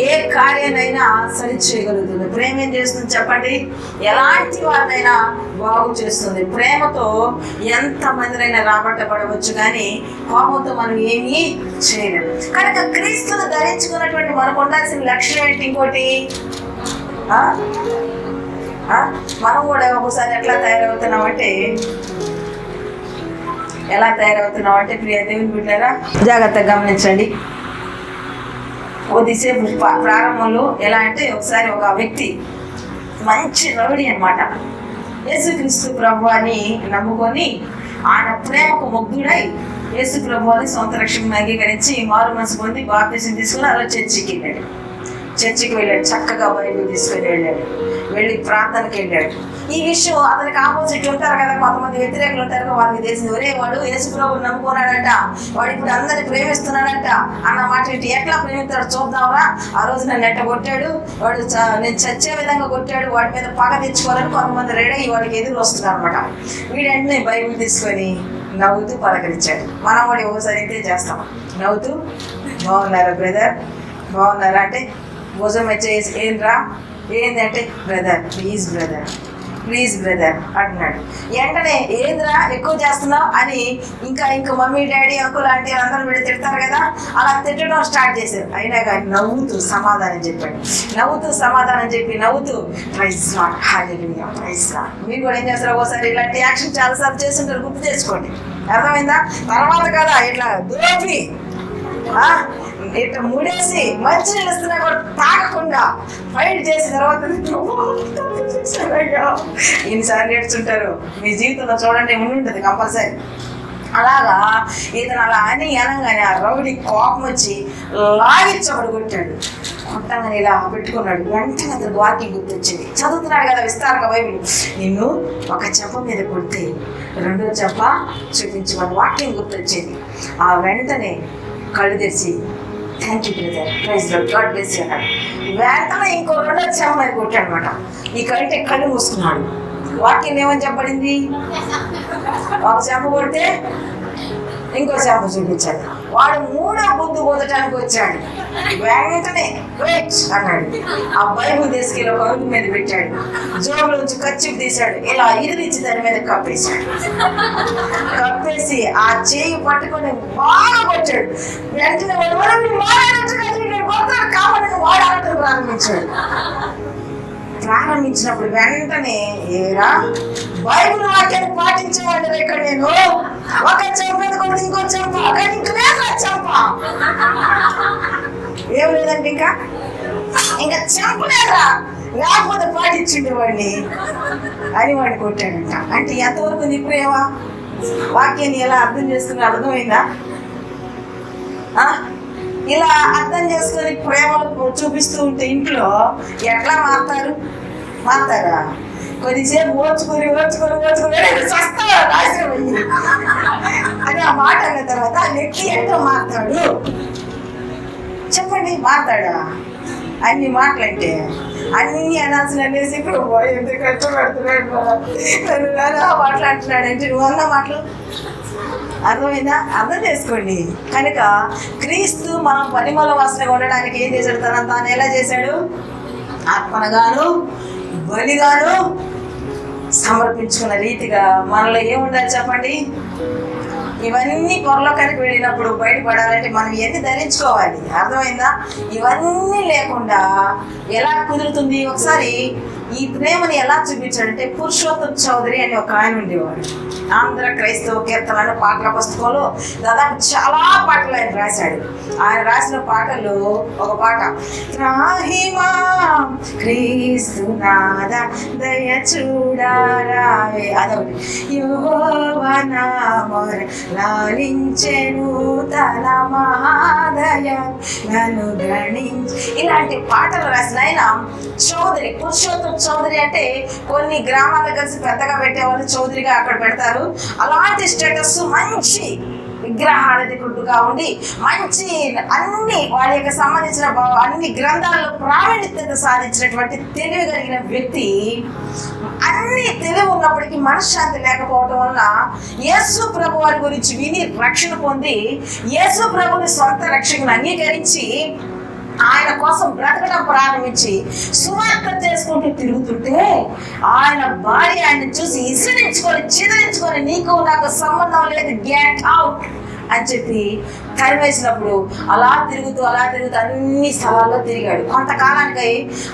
ఏ కార్యానైనా సరి చేయగలుగుతుంది. ప్రేమ ఏం చేస్తుంది చెప్పండి? ఎలాంటి వారినైనా బాగు చేస్తుంది. ప్రేమతో ఎంతమందినైనా రాబట్టబడవచ్చు, కానీ కోపంతో మనం ఏమీ చేయలేము. కనుక క్రీస్తును ధరించుకున్నటువంటి మనకు ఉండాల్సిన లక్ష్యం ఏంటి? ఇంకోటి, మనం కూడా ఒకసారి ఎట్లా తయారవుతున్నామంటే ప్రియ దేవుని బిడ్డలారా జాగ్రత్తగా గమనించండి. కొద్దిసేపు ప్రారంభంలో ఎలా అంటే ఒకసారి ఒక వ్యక్తి మంచి రౌడీ అన్నమాట, యేసుక్రీస్తు ప్రభువాని నమ్ముకొని ఆయన ప్రేమకు ముగ్ధుడై యేసు ప్రభువాని సొంత రక్షణ అంగీకరించి మారు మనసు పొంది బాప్తిసం తీసుకుని అలా చర్చికి వెళ్ళాడు. చక్కగా బైబిల్ తీసుకొని వెళ్ళి ప్రార్థనకి వెళ్ళాడు. ఈ విషయం అతనికి ఆపోజిట్ ఉంటారు కదా, కొంతమంది వ్యతిరేకులు ఉంటారు కదా, వాళ్ళకి తెలిసింది. ఒరే వాడు యేసు ప్రభువుని నమ్ముకున్నాడంట, వాడు ఇప్పుడు అందరిని ప్రేమిస్తున్నాడంట అన్న మాట ఏంటి? ఎట్లా ప్రేమిస్తాడు చూద్దామరా. ఆ రోజు నన్ను ఎట్ట కొట్టాడు వాడు, నేను చచ్చే విధంగా కొట్టాడు, వాడి మీద పగ తెచ్చుకోవాలని కొంతమంది రెడీ అయ్యి వాడికి ఎదురు వస్తున్నారు అనమాట. వీడంటే బైబిల్ తీసుకొని నవ్వుతూ పలకరించాడు. మనం కూడా ఒకసారి అయితే చేస్తాం, నవ్వుతూ బాగున్నారా బ్రదర్, బాగున్నారా అంటే భుజం వచ్చేసి ఏంటంటే బ్రదర్ ప్లీజ్ బ్రదర్ అంటున్నాడు. వెంటనే ఏంద్రా ఎక్కువ చేస్తున్నావు అని ఇంకా మమ్మీ డాడీ అంకుల్ ఆంటీ అందరూ వీళ్ళు తిడతారు కదా, అలా తిట్టడం స్టార్ట్ చేశారు. అయినా కానీ నవ్వుతూ సమాధానం చెప్పి praise Lord hallelujah praise Lord. మీరు కూడా ఏం చేస్తారు? ఒకసారి ఇలాంటి యాక్షన్ చాలాసార్లు చేస్తుంటారు, గుర్తు తెచ్చుకోండి. అర్థమైందా? తర్వాత కదా ఇట్లా దూపి ఇట్లా ముడేసి మంచి నీళ్ళు ఇస్తున్నా కూడా తాగకుండా ఫైట్ చేసిన తర్వాత ఎన్నిసార్లు ఏడ్చుంటారు మీ జీవితంలో చూడండి, ఉంటుంది కంపల్సరీ. అలాగా ఇతను అలా అని అనగానే ఆ రౌడీ కోపం వచ్చి లాగిచ్చబడి కొట్టాడు. కొట్టగానే ఇలా పెట్టుకున్నాడు. వెంటనే అతనికి వాక్యం గుర్తొచ్చింది. చదువుతున్నాడు కదా విస్తారంగా బైబిల్. నిన్ను ఒక చెంప మీద కొడితే రెండో చెంప చూపించమని వాక్యం గుర్తొచ్చింది. ఆ వెంటనే కళ్ళు తెరిచి thank you brother praise Lord God bless you అన్నాడు. వెంటనే ఇంకో రెండో చెంప మీద కొట్టాడు అనమాట. ఈ కంటే కళ్ళు మూసుకున్నాడు. వాక్యం ఏమని చెప్పబడింది? ఒక చెంప కొడితే ఇంకో చెంప చూపించాడు. వాడు మూడో బుద్ధి పొందటానికి వచ్చాడు. వెంటనే వెయిట్ అన్నాడు. ఆ బైబుల్ తీసుకెళ్ళి ఒక అరుగు మీద పెట్టాడు. జోబుల నుంచి కచ్చిపు తీశాడు. ఇలా ఇదిలిచ్చి దాని మీద కప్పేసి ఆ చేయి పట్టుకొని బాగా కొట్టాడు. వెంటనే కాబట్టి వాడాలని ప్రారంభించినప్పుడు వెంటనే ఏరా బైబిల్ వాక్యాన్ని పాటించేవాడు ఇక్కడ నేను. ఒక చెంపది కొడితే ఇంకో చెంప, కానీ ఇంక లేదు చెంప, ఏం లేదండి, ఇంకా చెంపలేదా, లేకపోతే పాటించుండేవాడిని అని వాడిని కొట్టాడంట. అంటే ఎంతవరకు నీ ప్రేమ? వాక్యాన్ని ఎలా అర్థం చేసుకుని అర్థమైందా? ఇలా అర్థం చేసుకొని ప్రేమలు చూపిస్తూ ఉంటే ఇంట్లో ఎట్లా మారుతారా? కొద్దిసేపు ఓర్చుకొని చస్తాడు నాశనం అయ్యి అని ఆ మాట అన్న తర్వాత నెక్కి ఎంతో మారుతాడు. చెప్పండి, మారుతాడా? అన్ని మాటలంటే అన్ని అనాల్సిన అనేసి ఇప్పుడు ఎందుకు కష్టపడుతున్నాడు మాట్లాడుతున్నాడు అంటే నువ్వు అన్న మాటలు అర్థమైందా? అర్థం చేసుకోండి. కనుక క్రీస్తు మనం పరిమళ వాసనగా ఉండడానికి ఏం చేశాడు? తాను ఎలా చేశాడు? ఆత్మనగాను బలిగాను సమర్పించుకున్న రీతిగా మనలో ఏముండాలి చెప్పండి? ఇవన్నీ పొరలోకానికి వెళ్ళినప్పుడు బయటపడాలంటే మనం ఇవన్నీ ధరించుకోవాలి. అర్థమైందా? ఇవన్నీ లేకుండా ఎలా కుదురుతుంది? ఒకసారి ఈ ప్రేమని ఎలా చూపించాడంటే పురుషోత్తం చౌదరి అని ఒక ఆయన ఉండేవాడు. ఆంధ్ర క్రైస్తవ కీర్తనలు పాటల పుస్తకంలో దాదాపు చాలా పాటలు ఆయన రాశాడు. ఆయన రాసిన పాటలు ఒక పాట, త్రాహిమా క్రీస్తునాద దయ చూడారావే, అదొకటి, యెహోవా నా మొర లాలించెను తన మహాదయ నన్ను గణించి, ఇలాంటి పాటలు రాసిన ఆయన చౌదరి. పురుషోత్తం చౌదరి అంటే కొన్ని గ్రామాల కలిసి పెద్దగా పెట్టేవాళ్ళు చౌదరిగా అక్కడ పెడతారు. అలాంటి స్టేటస్, మంచి విగ్రహారాధికుడుగా ఉండి మంచి అన్ని వారికి సంబంధించిన అన్ని గ్రంథాల్లో ప్రావీణ్యత సాధించినటువంటి తెలివి కలిగిన వ్యక్తి. అన్ని తెలివి ఉన్నప్పటికీ మనశ్శాంతి లేకపోవడం వల్ల యేసు ప్రభు వారి గురించి విని రక్షణ పొంది యేసు ప్రభుని సొంత రక్షకుని అంగీకరించి ఆయన కోసం బ్రతకడం ప్రారంభించి సువార్త చేసుకుంటూ తిరుగుతుంటే ఆయన భార్య ఆయన చూసి చిదరించుకొని నీకు నాకు సంబంధం లేదు, గెట్ అవుట్ అని చెప్పి తరివేసినప్పుడు అలా తిరుగుతూ అన్ని స్థలాల్లో తిరిగాడు. కొంతకాలానికి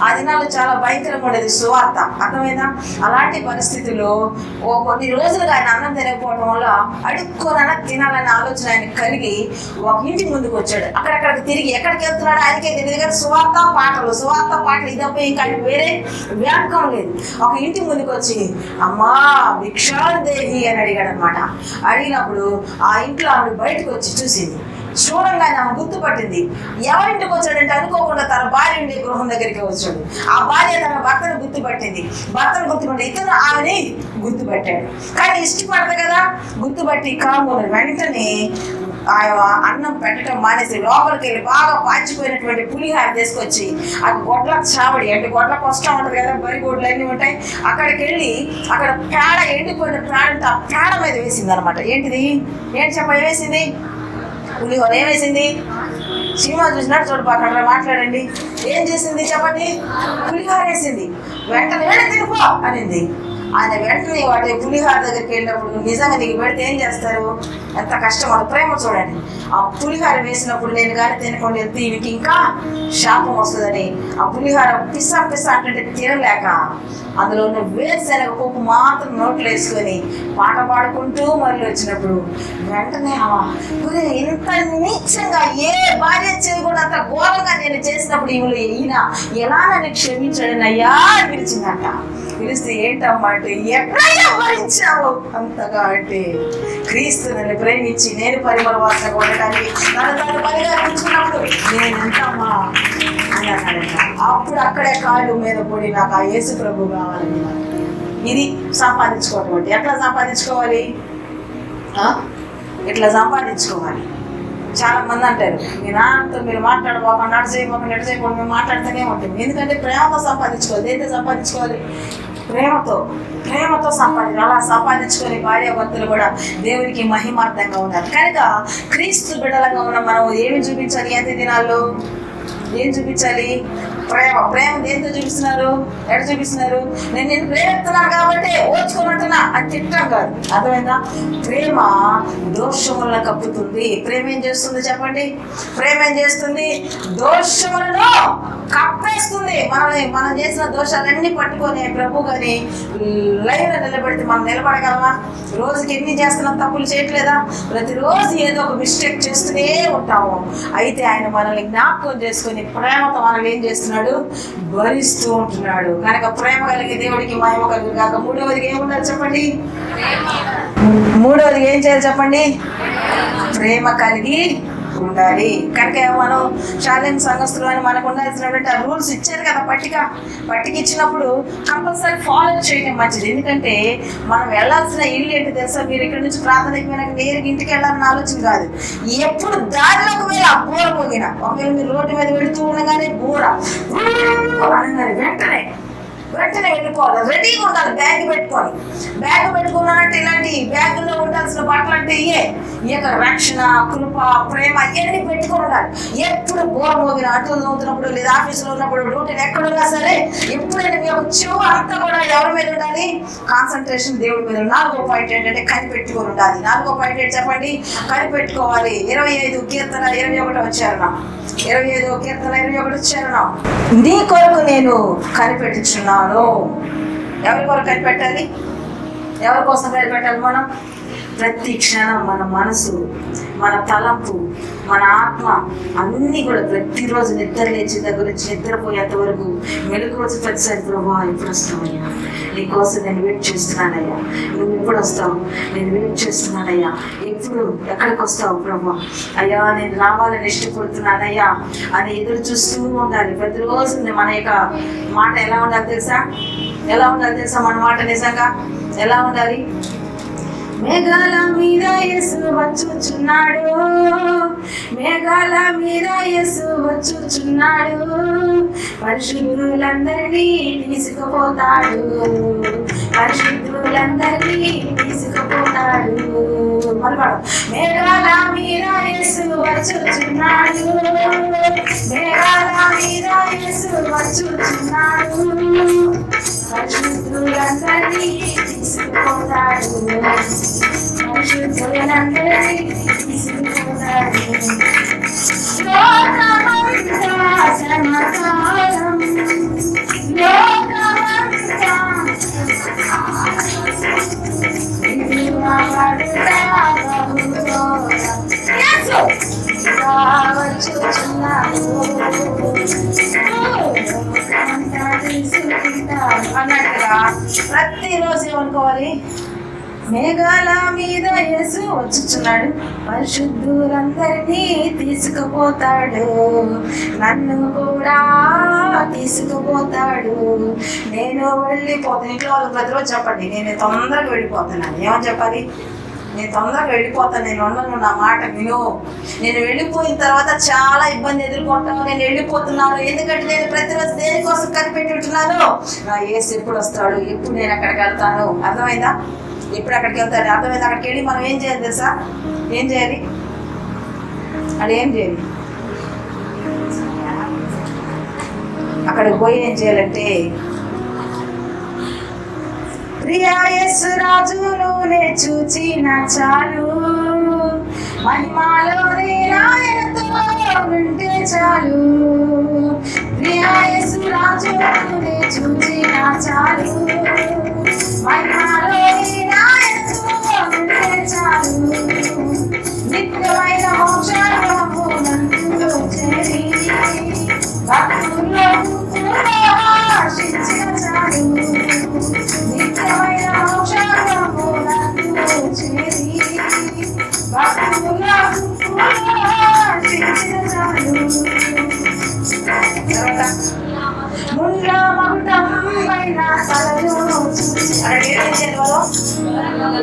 ఆ దినాల్లో చాలా భయంకరంగా ఉండేది సువార్త. అర్థమైందా? అలాంటి పరిస్థితుల్లో కొన్ని రోజులుగా ఆయన అన్నం తినకపోవడం వల్ల అడుక్కోనన్నా తినాలనే ఆలోచన ఆయన కలిగి ఒక ఇంటి ముందుకు వచ్చాడు. అక్కడక్కడికి తిరిగి ఎక్కడికి వెళ్తున్నాడు ఆయనకే తెలియదు, కానీ సువార్త పాటలు ఇదప్ప ఇంకా ఆయన వేరే వ్యాపకం లేదు. ఒక ఇంటి ముందుకు వచ్చి అమ్మా భిక్షాదేవి అని అడిగాడు అనమాట. అడిగినప్పుడు ఆ ఇంట్లో ఆవిడ బయటకు వచ్చి చూసింది. చూడంగానే ఆమె గుర్తుపట్టింది. ఎవరింటికి వచ్చాడంటే అనుకోకుండా తన భార్య ఉండే గృహం దగ్గరికి వచ్చాడు. ఆ భార్య తన భర్తను గుర్తుపట్టి ఇతను ఆమెని గుర్తుపట్టాడు. కానీ ఇష్టపడదు కదా, గుర్తుపట్టి కాములు వెంటనే అన్నం పెట్టడం మానేసి లోపలికి వెళ్ళి బాగా పాచిపోయినటువంటి పులిహార తీసుకొచ్చి ఆ గొడ్ల చావడి అంటే గొడ్ల కష్టం ఉంటుంది కదా, బరి గొడ్లు అన్నీ ఉంటాయి, అక్కడికి వెళ్ళి అక్కడ పేడ ఎండిపోయిన పేడంతో ఆ పేడ మీద వేసింది అనమాట. ఏంటి చెప్ప వేసింది? పులిహోర. ఏం వేసింది? సినిమా చూసినట్టు చూడు, అక్కడ మాట్లాడండి. ఏం చేసింది చెప్పండి? పులిహోర వేసింది. వెంటనే తినిపో అనింది. ఆయన వెంటనే వాటి పులిహార దగ్గరికి వెళ్ళినప్పుడు నిజంగా నీకు పెడితే ఏం చేస్తారు? ఎంత కష్టం, మన ప్రేమ చూడండి. ఆ పులిహార వేసినప్పుడు నేను కానీ తినకుండా వెళ్తే ఈమెకి ఇంకా శాపం వస్తుందని ఆ పులిహార పిస్సా అంటే తినలేక అందులో ఉన్న వేరుశనగ పప్పు మాత్రం నోట్లు వేసుకొని పాట పాడుకుంటూ మళ్ళీ వచ్చినప్పుడు వెంటనే ఇంత నీచంగా ఏ భార్య చేయకుండా అంత ఘోరంగా నేను చేసినప్పుడు ఈయన ఎలా నన్ను క్షమించాడని అయ్యా పిలిచిందంట. పిలిస్తే ఏంటమ్మా అంటే ఎక్కడైనా భరించావు అంతగా అంటే క్రీస్తు నన్ను ప్రేమించి నేను పరిమళ వాసనగా ఉండడానికి తను పనిగా కూర్చున్నప్పుడు నేనెంతమ్మా అని అన్నాడంట. అప్పుడు అక్కడే కాళ్ళు మీద పడి నాకు ఆ యేసు ప్రభు కావాలని. ఇది సంపాదించుకోవటం అంటే ఎట్లా సంపాదించుకోవాలి? ఇట్లా సంపాదించుకోవాలి. చాలా మంది అంటారు మీ నాన్నతో మీరు మాట్లాడబోకుండా అటు చేయకుండా మేము మాట్లాడుతూనే ఉంటుంది. ఎందుకంటే ప్రేమతో సంపాదించుకోవాలి. దేంతో సంపాదించుకోవాలి? ప్రేమతో సంపాదించాలి. అలా సంపాదించుకొని భార్యాభర్తలు కూడా దేవునికి మహిమార్థంగా ఉన్నారు. కనుక క్రీస్తు బిడ్డలంగా ఉన్న మనం ఏమి చూపించాలి? ఎంత దినాల్లో ఏం చూపించాలి? ప్రేమ దేంతో చూపిస్తున్నారు? ఎక్కడ చూపిస్తున్నారు? నేను ప్రేమిస్తున్నాను కాబట్టి ఓర్చుకోమంటున్నా అని తిట్టం కాదు. అర్థమైందా? ప్రేమ దోషములను కప్పుతుంది. ప్రేమ ఏం చేస్తుంది చెప్పండి? ప్రేమ ఏం చేస్తుంది? దోషములను కప్పేస్తుంది. మనం చేసిన దోషాలన్నీ పట్టుకొని ప్రభు గాని లైవ్లో నిలబెడితే మనం నిలబడగలమా? రోజుకి ఎన్ని చేస్తున్నాం? తప్పులు చేయట్లేదా? ప్రతిరోజు ఏదో ఒక మిస్టేక్ చేస్తూనే ఉంటాము. అయితే ఆయన మనల్ని జ్ఞాపకం చేసుకుని ప్రేమతో మనల్ని ఏం చేస్తున్నాడు? భరిస్తూ ఉంటున్నాడు. కనుక ప్రేమ కలిగి దేవుడికి మహిమ కలిగి కాక మూడవదిగా ఏముండాలి చెప్పండి? మూడవదిగా ఏం చేయాలి చెప్పండి? ప్రేమ కలిగి ఉండాలి. కనుక మనం శాలేం సంఘస్థులు అని మనకు ఉండాల్సినటువంటి ఆ రూల్స్ ఇచ్చారు కదా, పట్టిక ఇచ్చినప్పుడు కంపల్సరీ ఫాలో చేయడం మంచిది. ఎందుకంటే మనం వెళ్ళాల్సిన ఇల్లు ఏంటి తెలుసా? మీరు ఇక్కడ నుంచి ప్రార్థనకి వెనక నేరుగా ఇంటికి వెళ్ళాలని ఆలోచన కాదు. ఎప్పుడు దారిలో ఒకవేళ ఆ బూర మోగిన, ఒకవేళ మీరు రోడ్డు మీద వెళుతూ ఉండగానే బూర అనగానే వెంటనే వెళ్ళిపోవాలి. రెడీగా ఉండాలి. బ్యాగ్ పెట్టుకున్నానంటే ఇలాంటి బ్యాగులో ఉండాల్సిన బట్టలు అంటే ఈ యొక్క రక్షణ, కృప, ప్రేమ ఇవన్నీ పెట్టుకుని ఉండాలి. ఎప్పుడు బోర్ మోగిన అటు చదువుతున్నప్పుడు లేదా ఆఫీసులో ఉన్నప్పుడు డ్యూటీని ఎక్కడున్నా సరే ఎప్పుడైనా మీ యొక్క చెవు అంతా కూడా ఎవరి మీద ఉండాలి? కాన్సన్ట్రేషన్ దేవుడి మీద. 4వ పాయింట్ ఏంటంటే కనిపెట్టుకొని ఉండాలి. 4వ పాయింట్ ఏంటి చెప్పండి? కనిపెట్టుకోవాలి. 25 కీర్తన 21 వచ్చారు. 25వ కీర్తన 21 వచ్చారు. నీ కొరకు నేను కనిపెట్టుచున్నాను. ఎవరి కొరకు కనిపెట్టాలి? ఎవరి కోసం కనిపెట్టాలి? మనం ప్రతి క్షణం మన మనసు, మన తలంపు, మన ఆత్మ అన్నీ కూడా ప్రతిరోజు నిద్ర లేచి దగ్గర నుంచి నిద్రపోయేంత వరకు మెలుగు వచ్చి ప్రతిసారి ప్రభా ఎప్పుడు వస్తావయ్యా, నీకోసం నేను వెయిట్ చేస్తున్నానయ్యా, నువ్వు ఎప్పుడు వస్తావు, నేను వెయిట్ చేస్తున్నానయ్యా, ఎప్పుడు ఎక్కడికి వస్తావు ప్రభా, అయ్యా నేను రావాలని ఇష్టపడుతున్నానయ్యా అని ఎదురు చూస్తూ ఉండాలి. ప్రతిరోజు మన యొక్క మాట ఎలా ఉండాలి తెలుసా? మన మాట నిజంగా ఎలా ఉండాలి? మేఘాల మీద యేసు వచ్చుచున్నాడు, మేఘాల మీద యేసు వచ్చుచున్నాడు, పరిశుద్ధులందరినీ తీసుకుపోతాడు, పరిశుద్ధులందరినీ తీసుకుపోతాడు. మేఘాల మీద యేసు వచ్చుచున్నాడు, మేఘాల మీద యేసు వచ్చుచున్నాడు, పరిశుద్ధులందరినీ తీసుకుపోతాడు, పరిశుద్ధులందరినీ తీసుకుపోతాడు. లోకమంతా సమాధానం, లోకమంతా అన్నట్టుగా ప్రతిరోజు ఏమనుకోవాలి? మేఘాల మీద యేసు వచ్చుచున్నాడు, పరిశుద్ధులందరినీ తీసుకుపోతాడు, నన్ను కూడా తీసుకుపోతాడు, నేను వెళ్ళిపోతాను. ఇంట్లో వాళ్ళు ప్రతిరోజు చెప్పండి, నేను తొందరగా వెళ్ళిపోతున్నాను. ఏమని చెప్పాలి? నేను తొందరగా వెళ్ళిపోతాను, నేను ఉండను, నా మాట విను. నేను వెళ్ళిపోయిన తర్వాత చాలా ఇబ్బంది ఎదుర్కొంటాను, నేను వెళ్ళిపోతున్నాను. ఎందుకంటే నేను ప్రతిరోజు దేనికోసం కనిపెట్టుకుంటున్నాను? నా యేసు ఎప్పుడు వస్తాడు, ఎప్పుడు నేను అక్కడికి వెళ్తాను. అర్థమైందా? ఎప్పుడు అక్కడికి వెళ్తాడు అర్థమైంది. అక్కడికి వెళ్ళి మనం ఏం చేయాలి తెలుసా? ఏం చేయాలి? అది ఏం చేయాలి? అక్కడికి పోయి ఏం చేయాలంటే, ప్రియా యేసు రాజును నే చూచిన చాలు, మహిమాలో నాయనతో ఉంటే చాలు, ప్రియా యేసు రాజును నే చూచిన చాలు, మహిమాలో నాయనతో ఉంటే చాలు, నిత్యమైన మోక్షము నందు చేరి భక్తుల్లో ఆశించిన చాలు, నిత్యమైన మోక్షము నందు చేరి భక్తుల్లో ఆశించిన చాలు. ముండ్ల మగుటం పైన తలను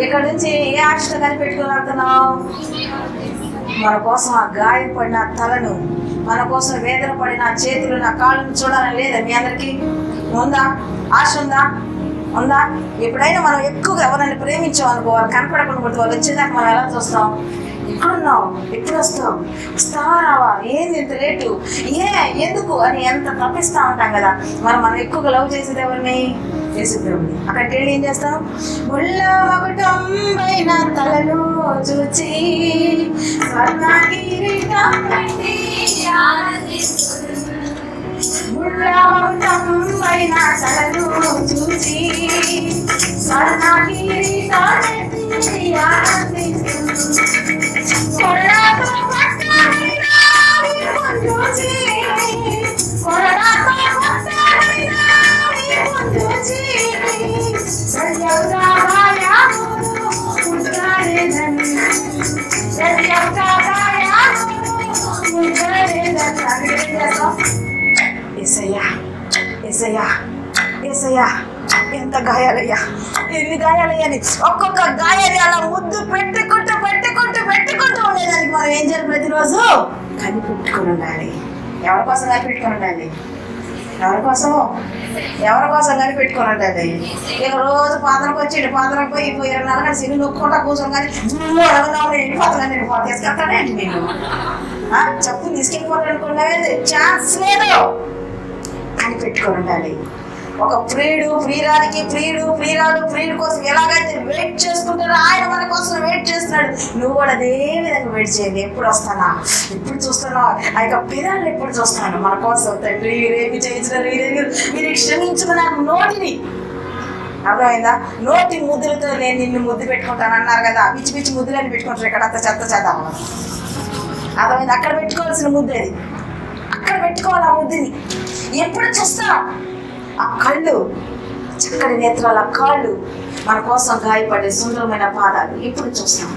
ఇక్కడ నుంచి ఏ ఆశతో కనిపెట్టుకుని వెళ్తున్నావు? మన కోసం ఆ గాయపడిన తలను, మన కోసం వేదన పడిన చేతులు, నా కాళ్ళను చూడాలని లేదా మీ అందరికీ? ఉందా? ఆశ ఉందా? ఎప్పుడైనా మనం ఎక్కువగా ఎవరైనా ప్రేమించాం అనుకో, వాళ్ళు కనపడకుండా వాళ్ళు వచ్చేదాకా మనం ఎలా చూస్తాం? ఎక్కడున్నావు, ఎప్పుడు వస్తావు, వస్తావా రావా, ఏంది ఇంత లేటు, ఎందుకు అని ఎంత తప్పిస్తూ ఉంటాం కదా. మనం ఎక్కువగా లవ్ చేసేది ఎవరిని? యేసుప్రభుని. అక్కడికి వెళ్ళి ఏం చేస్తాం? ముళ్ళ మకుటంబైన తలలో చూచి ముళ్ళ మకుటంబైన తలలో చూచి ఎంత గాయాలయ్యా, ఎన్ని గాయాలయ్యా అని ఒక్కొక్క గాయాన్ని అలా ముద్దు పెట్టుకుంటూ ఉండేదానికి మనం ఏం చేయాలి? ప్రతిరోజు కనిపెట్టుకుని ఉండాలి. ఎవరి కోసం కనిపెట్టుకుని ఉండాలి? ఎవరి కోసం కనిపెట్టుకుని ఉండాలి. ఇక రోజు పాత్రకు వచ్చి పాత్రకు పోయి 24 గంటలు సిగ్గు నొక్కుంటా కూర్చొని కానీ వెళ్ళిపోతాను నేను తీసుకెళ్తానేంటి? నేను చెప్పు తీసుకెళ్ళిపోతాను అనుకున్నావేది? ఛాన్స్ లేదు. కనిపెట్టుకుని ఉండాలి. ఒక ప్రియుడు కోసం ఎలాగైతే వెయిట్ చేసుకుంటారో ఆయన మన కోసం వెయిట్ చేస్తున్నాడు. నువ్వు కూడా అదే విధంగా వెయిట్ చేయండి. ఎప్పుడు వస్తానా, ఎప్పుడు చూస్తానా, ఆ యొక్క పిల్లల్ని ఎప్పుడు చూస్తాను మన కోసం. తండ్రి వీరేమి చేయించినారు, వీరే క్షమించమని నోటిని, అర్థమైందా? నోటి ముద్దులతో నేను నిన్ను ముద్దు పెట్టుకుంటాను అన్నారు కదా. పిచ్చి ముద్దులని పెట్టుకుంటారు ఇక్కడ. అంత చెత్త అర్థమైంది? అక్కడ పెట్టుకోవాల్సిన ముద్దు అది. అక్కడ పెట్టుకోవాలి ఆ ముద్దుని. ఎప్పుడు చూస్తాం? ఆ కళ్ళు, చక్కటి నేత్రాల కాళ్ళు, మన కోసం గాయపడే సుందరమైన పాదాలు ఎప్పుడు చూస్తాం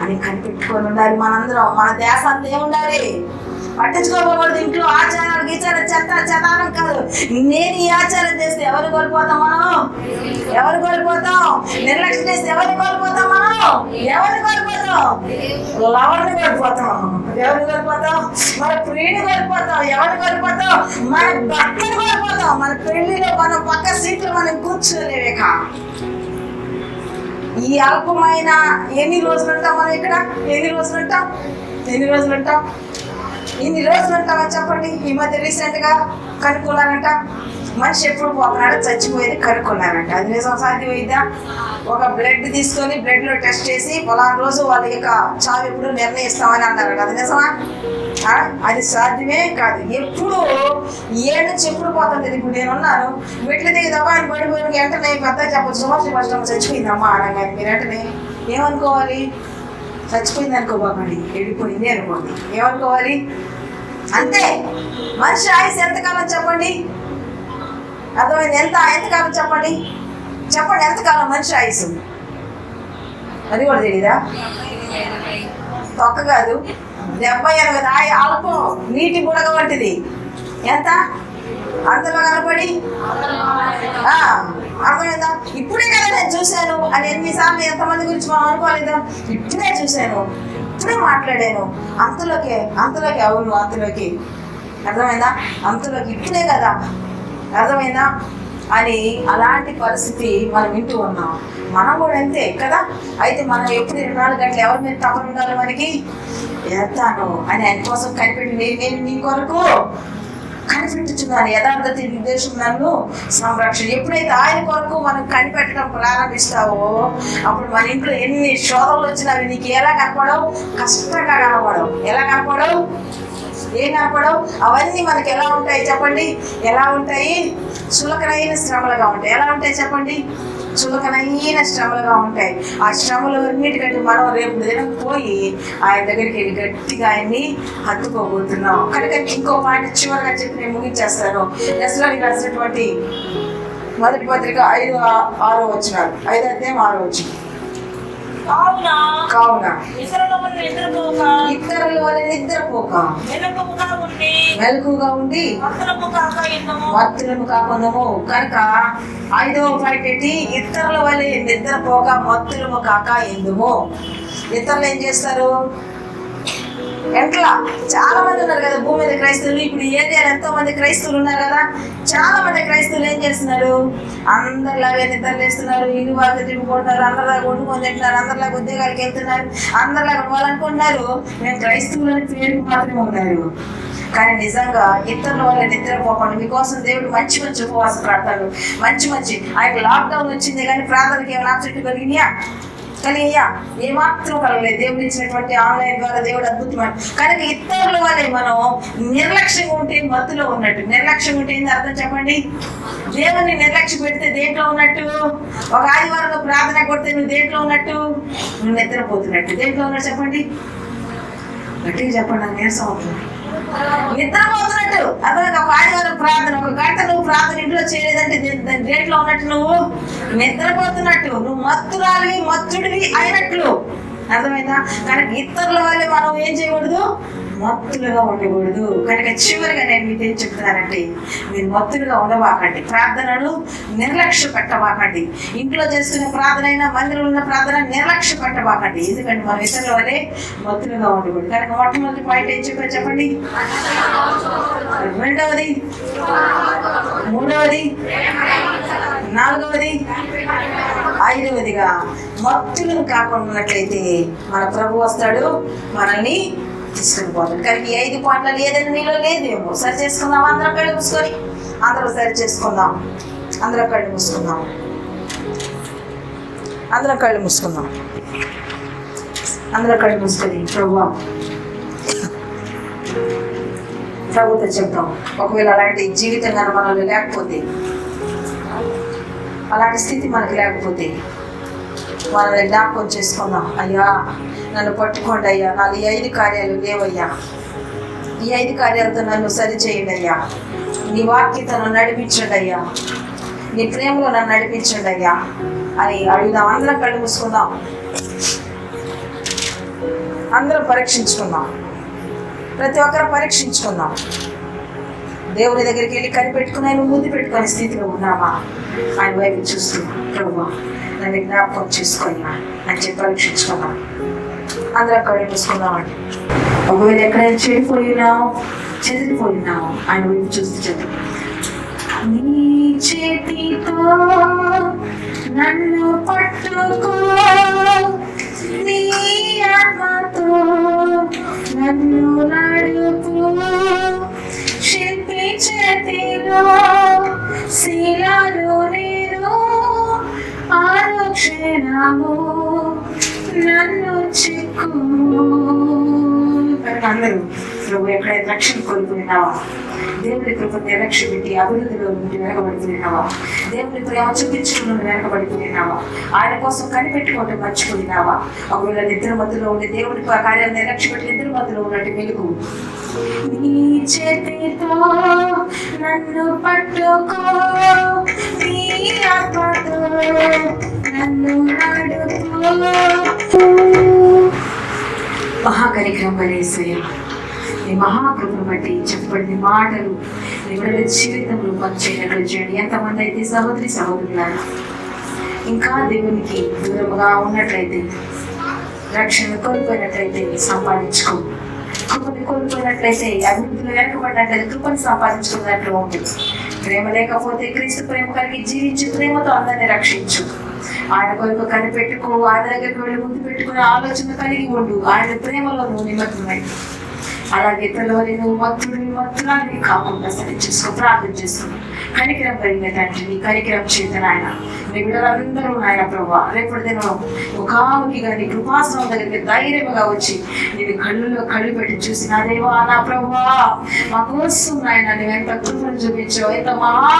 అని కనిపెట్టుకొని ఉండాలి. మనందరం మన ధ్యాస అంతా ఏముండాలి? పట్టించుకోకూడదు. ఇంట్లో ఆచారాలు గీచారం చెత్తానం కాదు. నేను ఈ ఆచారం చేస్తే ఎవరు కోల్పోతాం? మనం ఎవరు కోల్పోతాం? నిర్లక్ష్యం చేస్తే ఎవరు కోల్పోతాం? మనం ఎవరు కోల్పోతాం? లవర్ని కోల్పోతాం. ఎవరు కోల్పోతాం? మన ప్రియుని కోల్పోతాం. ఎవరు కోల్పోతాం? మన భర్తని కోల్పోతాం. మన పెళ్లిలో మనం పక్క సీట్లు మనం కూర్చోలేక ఈ అల్పమైన ఎన్ని రోజులు ఉంటాం మనం ఇక్కడ? ఎన్ని రోజులు ఉంటామని చెప్పండి. ఈ మధ్య రీసెంట్గా కనుక్కున్నారంట, మనిషి ఎప్పుడు పోతున్నాడో చచ్చిపోయేది కనుక్కున్నారంట. అది నిజం? సాధ్యమైందా? ఒక బ్లడ్ తీసుకొని బ్లడ్లో టెస్ట్ చేసి పలానా రోజు వాళ్ళ యొక్క చావు ఎప్పుడు నిర్ణయిస్తామని అన్నారు. అది నిజమా? అది సాధ్యమే కాదు. ఎప్పుడు నుంచి ఎప్పుడు పోతుంది? ఇప్పుడు నేనున్నాను, మెట్లు దిగి దబ్బా అని పడిపోయిన వెంటనే పెద్ద చెప్పచ్చు, సుమారు కష్టం చచ్చిపోయిందమ్మా అనగానే మీరు వెంటనే ఏమనుకోవాలి? చచ్చిపోయింది అనుకోబాకండి, వెళ్ళిపోయింది అనుకోండి. ఏమనుకోవాలి? అంతే. మనిషి ఆయుష్ ఎంతకాలం చెప్పండి? అర్థమైంది? ఎంతకాలం చెప్పండి ఎంతకాలం మనిషి ఆయుష్? అది కూడా తెలీదా? తొక్క కాదు, 70-80 అల్పం నీటి బుడగ వంటిది. ఎంత అంతలో కనపడి అర్థమైందా? ఇప్పుడే కదా నేను చూశాను అని ఎన్నిసార్లు ఎంతమంది గురించి మనం అనుకోలేదు. ఇప్పుడే చూశాను, ఇప్పుడే మాట్లాడాను, అంతలోకి అవును, అంతలోకి అర్థమైందా? అంతలోకి ఇప్పుడే కదా అర్థమైందా అని అలాంటి పరిస్థితి మనం వింటూ ఉన్నాం. మనం కూడా అంతే కదా. అయితే మనం ఎప్పుడు 24 గంటలు ఎవరి మీద తపన ఉండాలి? మనకి వెళ్తాను అని ఆయన కోసం కనిపెట్టి నేను నీ కొరకు కనిపెట్టుచున్నాను, యథార్థత నిర్దేశం నన్ను సంరక్షణ. ఎప్పుడైతే ఆయన కొరకు మనం కనిపెట్టడం ప్రారంభిస్తావో అప్పుడు మన ఇంట్లో ఎన్ని శోధనలు వచ్చినా అవి నీకు ఎలా కనపడవు? కష్టంగా కనపడవు. ఎలా కనపడవు? ఏం కనపడవు? అవన్నీ మనకి ఎలా ఉంటాయి చెప్పండి? ఎలా ఉంటాయి? చులకనైన శ్రమలుగా ఉంటాయి. ఎలా ఉంటాయి చెప్పండి? చులకనైన శ్రమలుగా ఉంటాయి. ఆ శ్రమలు అన్నిటికంటే మనం రేపు దినం పోయి ఆయన దగ్గరికి వెళ్ళి గట్టిగా ఆయన్ని హత్తుకోబోతున్నాం. కనుక ఇంకో మాట చివరిగా చెప్పి నేను ముగించేస్తాను. దశలోనికి రాసినటువంటి మొదటి పత్రిక 5-6 వచనాలు. 5 అధ్యాయం 6 వచనం. కావున ఇతరుల వలె నిద్రపోక మెలకుగా ఉండి మత్తులము కాకుండాము. కనుక 5వ పాయింట్ ఏంటి? ఇతరుల వలె నిద్రపోక మత్తులము కాక ఎందుము. ఇతరులు ఏం చేస్తారు? ఎట్లా చాలా మంది ఉన్నారు కదా భూమి మీద క్రైస్తవులు. ఇప్పుడు ఈ ఏరియాలో ఎంతో మంది క్రైస్తవులు ఉన్నారు కదా. చాలా మంది క్రైస్తవులు ఏం చేస్తున్నారు, అందరిలాగే నిద్రలేస్తున్నారు, ఇల్లు వాళ్ళు తిరుగుకుంటున్నారు, అందరిలాగా వండుకొని తింటున్నారు, అందరిలాగా ఉద్యోగాలకు వెళ్తున్నారు, అందరిలాగా వాళ్ళు అనుకుంటున్నారు మేము క్రైస్తవులని పేరుకు మాత్రమే ఉన్నారు. కానీ నిజంగా ఇతరుల వల్ల నిద్రపోకుండా మీకోసం దేవుడు మంచి మంచి ఉపవాస ప్రార్థనలు మంచి ఆ యొక్క లాక్డౌన్ వచ్చింది కానీ ప్రార్థనకి ఏమైనా ఆబ్జెక్ట్ కలిగినాయా? ఏమాత్రం కలగలేదు. దేవుడు ఇచ్చినటువంటి ఆన్లైన్ ద్వారా దేవుడు అద్భుతమైన. కనుక ఇతరుల వల్లే మనం నిర్లక్ష్యంగా ఉంటే మత్తులో ఉన్నట్టు. నిర్లక్ష్యంగా ఉంటే ఏంది అర్థం చెప్పండి? దేవుని నిర్లక్ష్యం పెడితే దేంట్లో ఉన్నట్టు? ఒక ఆదివారంలో ప్రార్థన కొడితే నువ్వు దేంట్లో ఉన్నట్టు? నువ్వు నిద్రపోతున్నట్టు. దేంట్లో ఉన్నట్టు చెప్పండి, గట్టిగా చెప్పండి, నాకు నీరసం అవుతుంది. నిద్రపోతున్నట్టు. అదే ఒక ఆదివారం ప్రార్థన, ఒక గంట నువ్వు ప్రార్థన ఇంట్లో చేయలేదంటే దేంట్లో ఉన్నట్టు? నువ్వు నిద్రపోతున్నట్టు, నువ్వు మత్తుడివి అయినట్లు. అర్థమైందా? కనుక ఇతరుల వల్లే మనం ఏం చేయకూడదు, మత్తులుగా ఉండకూడదు. కనుక చివరిగా నేను మీకు ఏం చెప్తున్నానంటే, మీరు మత్తులుగా ఉండబాకండి, ప్రార్థనలు నిర్లక్ష్య పెట్టబాకండి. ఇంట్లో చేస్తున్న ప్రార్థన అయినా మందిరంలో ఉన్న ప్రార్థన నిర్లక్ష్య పెట్టబాకండి. ఎందుకంటే మనం ఇతరుల వల్లే మత్తులుగా ఉండకూడదు. కనుక మొట్టమొదటి పాయింట్ ఏం చెప్పారు చెప్పండి? రెండవది, మూడవది, నాలుగవది, ఐదవదిగా మత్తులను కాకుండా ఉన్నట్లయితే మన ప్రభు వస్తాడు, మనల్ని తీసుకుని పోతాడు. కానీ ఈ 5 పాయింట్లలో ఏదైనా మీలో లేదేమో సరి చేసుకుందాం. అందరూ కళ్ళు మూసుకొని అందరూ సరి చేసుకుందాం. అందరూ కళ్ళు మూసుకుందాం. అందరూ కళ్ళు మూసుకుందాం. అందరూ కళ్ళు మూసుకొని ప్రభుతో చెప్తాం. ఒకవేళ అలాంటి జీవితం కానీ మనలో లేకపోతే, అలాంటి స్థితి మనకు లేకపోతే మనల్ని జ్ఞాపకం చేసుకుందాం. అయ్యా నన్ను పట్టుకోండి అయ్యా, నాకు ఈ 5 కార్యాలు లేవయ్యా, ఈ 5 కార్యాలతో నన్ను సరిచేయండి అయ్యా, నీ వాక్యతో నన్ను నడిపించండి అయ్యా, నీ ప్రేమలో నన్ను నడిపించండి అయ్యా అని అడుగుదాం. అందరం కళ్ళు మూసుకుందాం. అందరం పరీక్షించుకుందాం. ప్రతి ఒక్కరు పరీక్షించుకుందాం. దేవుని దగ్గరికి వెళ్ళి కనిపెట్టుకుని ఆయన ముందు పెట్టుకునే స్థితిలో ఉన్నామా? ఆయన వైపు చూస్తున్నాం. ప్రభువా నన్ను జ్ఞాపకం చేసుకొని అని చెప్పి పరీక్షించుకున్నాం. అందరం కళ్ళు మూసుకుందామండి. ఒకవేళ ఎక్కడైనా చెదిరిపోయినావు ఆయన వైపు చూస్తూ చెప్తాం. నీ చేతితో నన్ను పట్టుకో, నీ ఆత్మతో నన్ను నడుపు, శిల్పి చేతిలో శిలను నేను, ఆరోక్షణము నన్ను చిక్కు. అందరూ ప్రభు ఎక్కడైతే రక్షణ కోల్పోయినావా, దేవుని కృప నిర్లక్ష్య పెట్టి అభివృద్ధిలో నుండి వెనకబడిపోయినావా, దేవుని ప్రేమ చూపించడం వెనకబడిపోయినావా, ఆయన కోసం కనిపెట్టుకోవటం మర్చిపోయినావా? ఒకవేళ నిద్ర మధ్యలో ఉండి దేవుని కార్యాలను నిర్లక్ష్య పెట్టి నిద్ర మధ్యలో ఉన్నట్టు వెలుగు. నీ చేతితో నన్ను పట్టుకో, నీ ఆత్మతో నన్ను నడుపు. మహాకరిక్రమం అనేసయ్యా, నీ మహాకృపను బట్టి చెప్పబడిన మాటలు ఎవరి జీవితంలో పనిచేయనట్లు చేయండి. ఎంతమంది అయితే సహోదరులారా ఇంకా దేవునికి దూరంగా ఉన్నట్లయితే, రక్షణ కోల్పోయినట్లయితే సంపాదించుకో, కృపని కోల్పోయినట్లయితే, అభివృద్ధిలో వెనకబడినట్లయితే కృపని సంపాదించుకున్నట్లు ఉంటుంది. ప్రేమ లేకపోతే క్రీస్తు ప్రేమ కలిగి జీవించి ప్రేమతో అందరినీ రక్షించు. ఆయన కొరకు కనిపెట్టుకో, ఆయన దగ్గరికి వెళ్ళి ముందు పెట్టుకునే ఆలోచన కలిగి ఉండు. ఆయన ప్రేమలో నువ్వు నిమగ్నమై అలాగే ఇతరులని నువ్వు మత్తురాన్ని కాకుండా సరి చేసుకో. ప్రార్థన చేసుకున్నావు. కనికరం కలిగిన తండ్రి, నీ కనికరం చేత నాయన మీ బిడ్డలందరూ నాయన ప్రభావ రేపటి దినం ముఖాముఖిగా నీ కృపాసనం దగ్గరికి ధైర్యంగా వచ్చి నేను కళ్ళు పెట్టి చూసి నా దేవా నా ప్రభా మా కోసం నాయన నువ్వు ఎంత కృపను చూపించావు, ఎంత మహా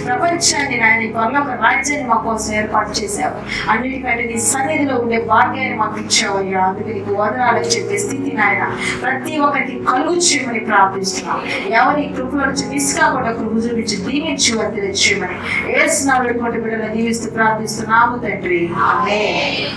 ప్రపంచాన్ని నాయన ఈ పరలోక రాజ్యాన్ని మా కోసం ఏర్పాటు చేశావు. అన్నిటికంటే నీ సన్నిధిలో ఉండే భాగ్యాన్ని మాకు ఇచ్చావు అయ్యా. అందుకే నీకు వదనాలని చెప్పే స్థితి నాయన ప్రతి ఒక్కరికి కలుగు చేయమని ప్రార్థిస్తున్నాం. ఎవరి కృపలో నుంచి మిస్ కాకుండా కృప చూపించి దీవించి వర్తించమని యేసు నామములో బిడ్డలను దీవిస్తూ ప్రార్థిస్తున్నాము తండ్రి. ఆమేన్.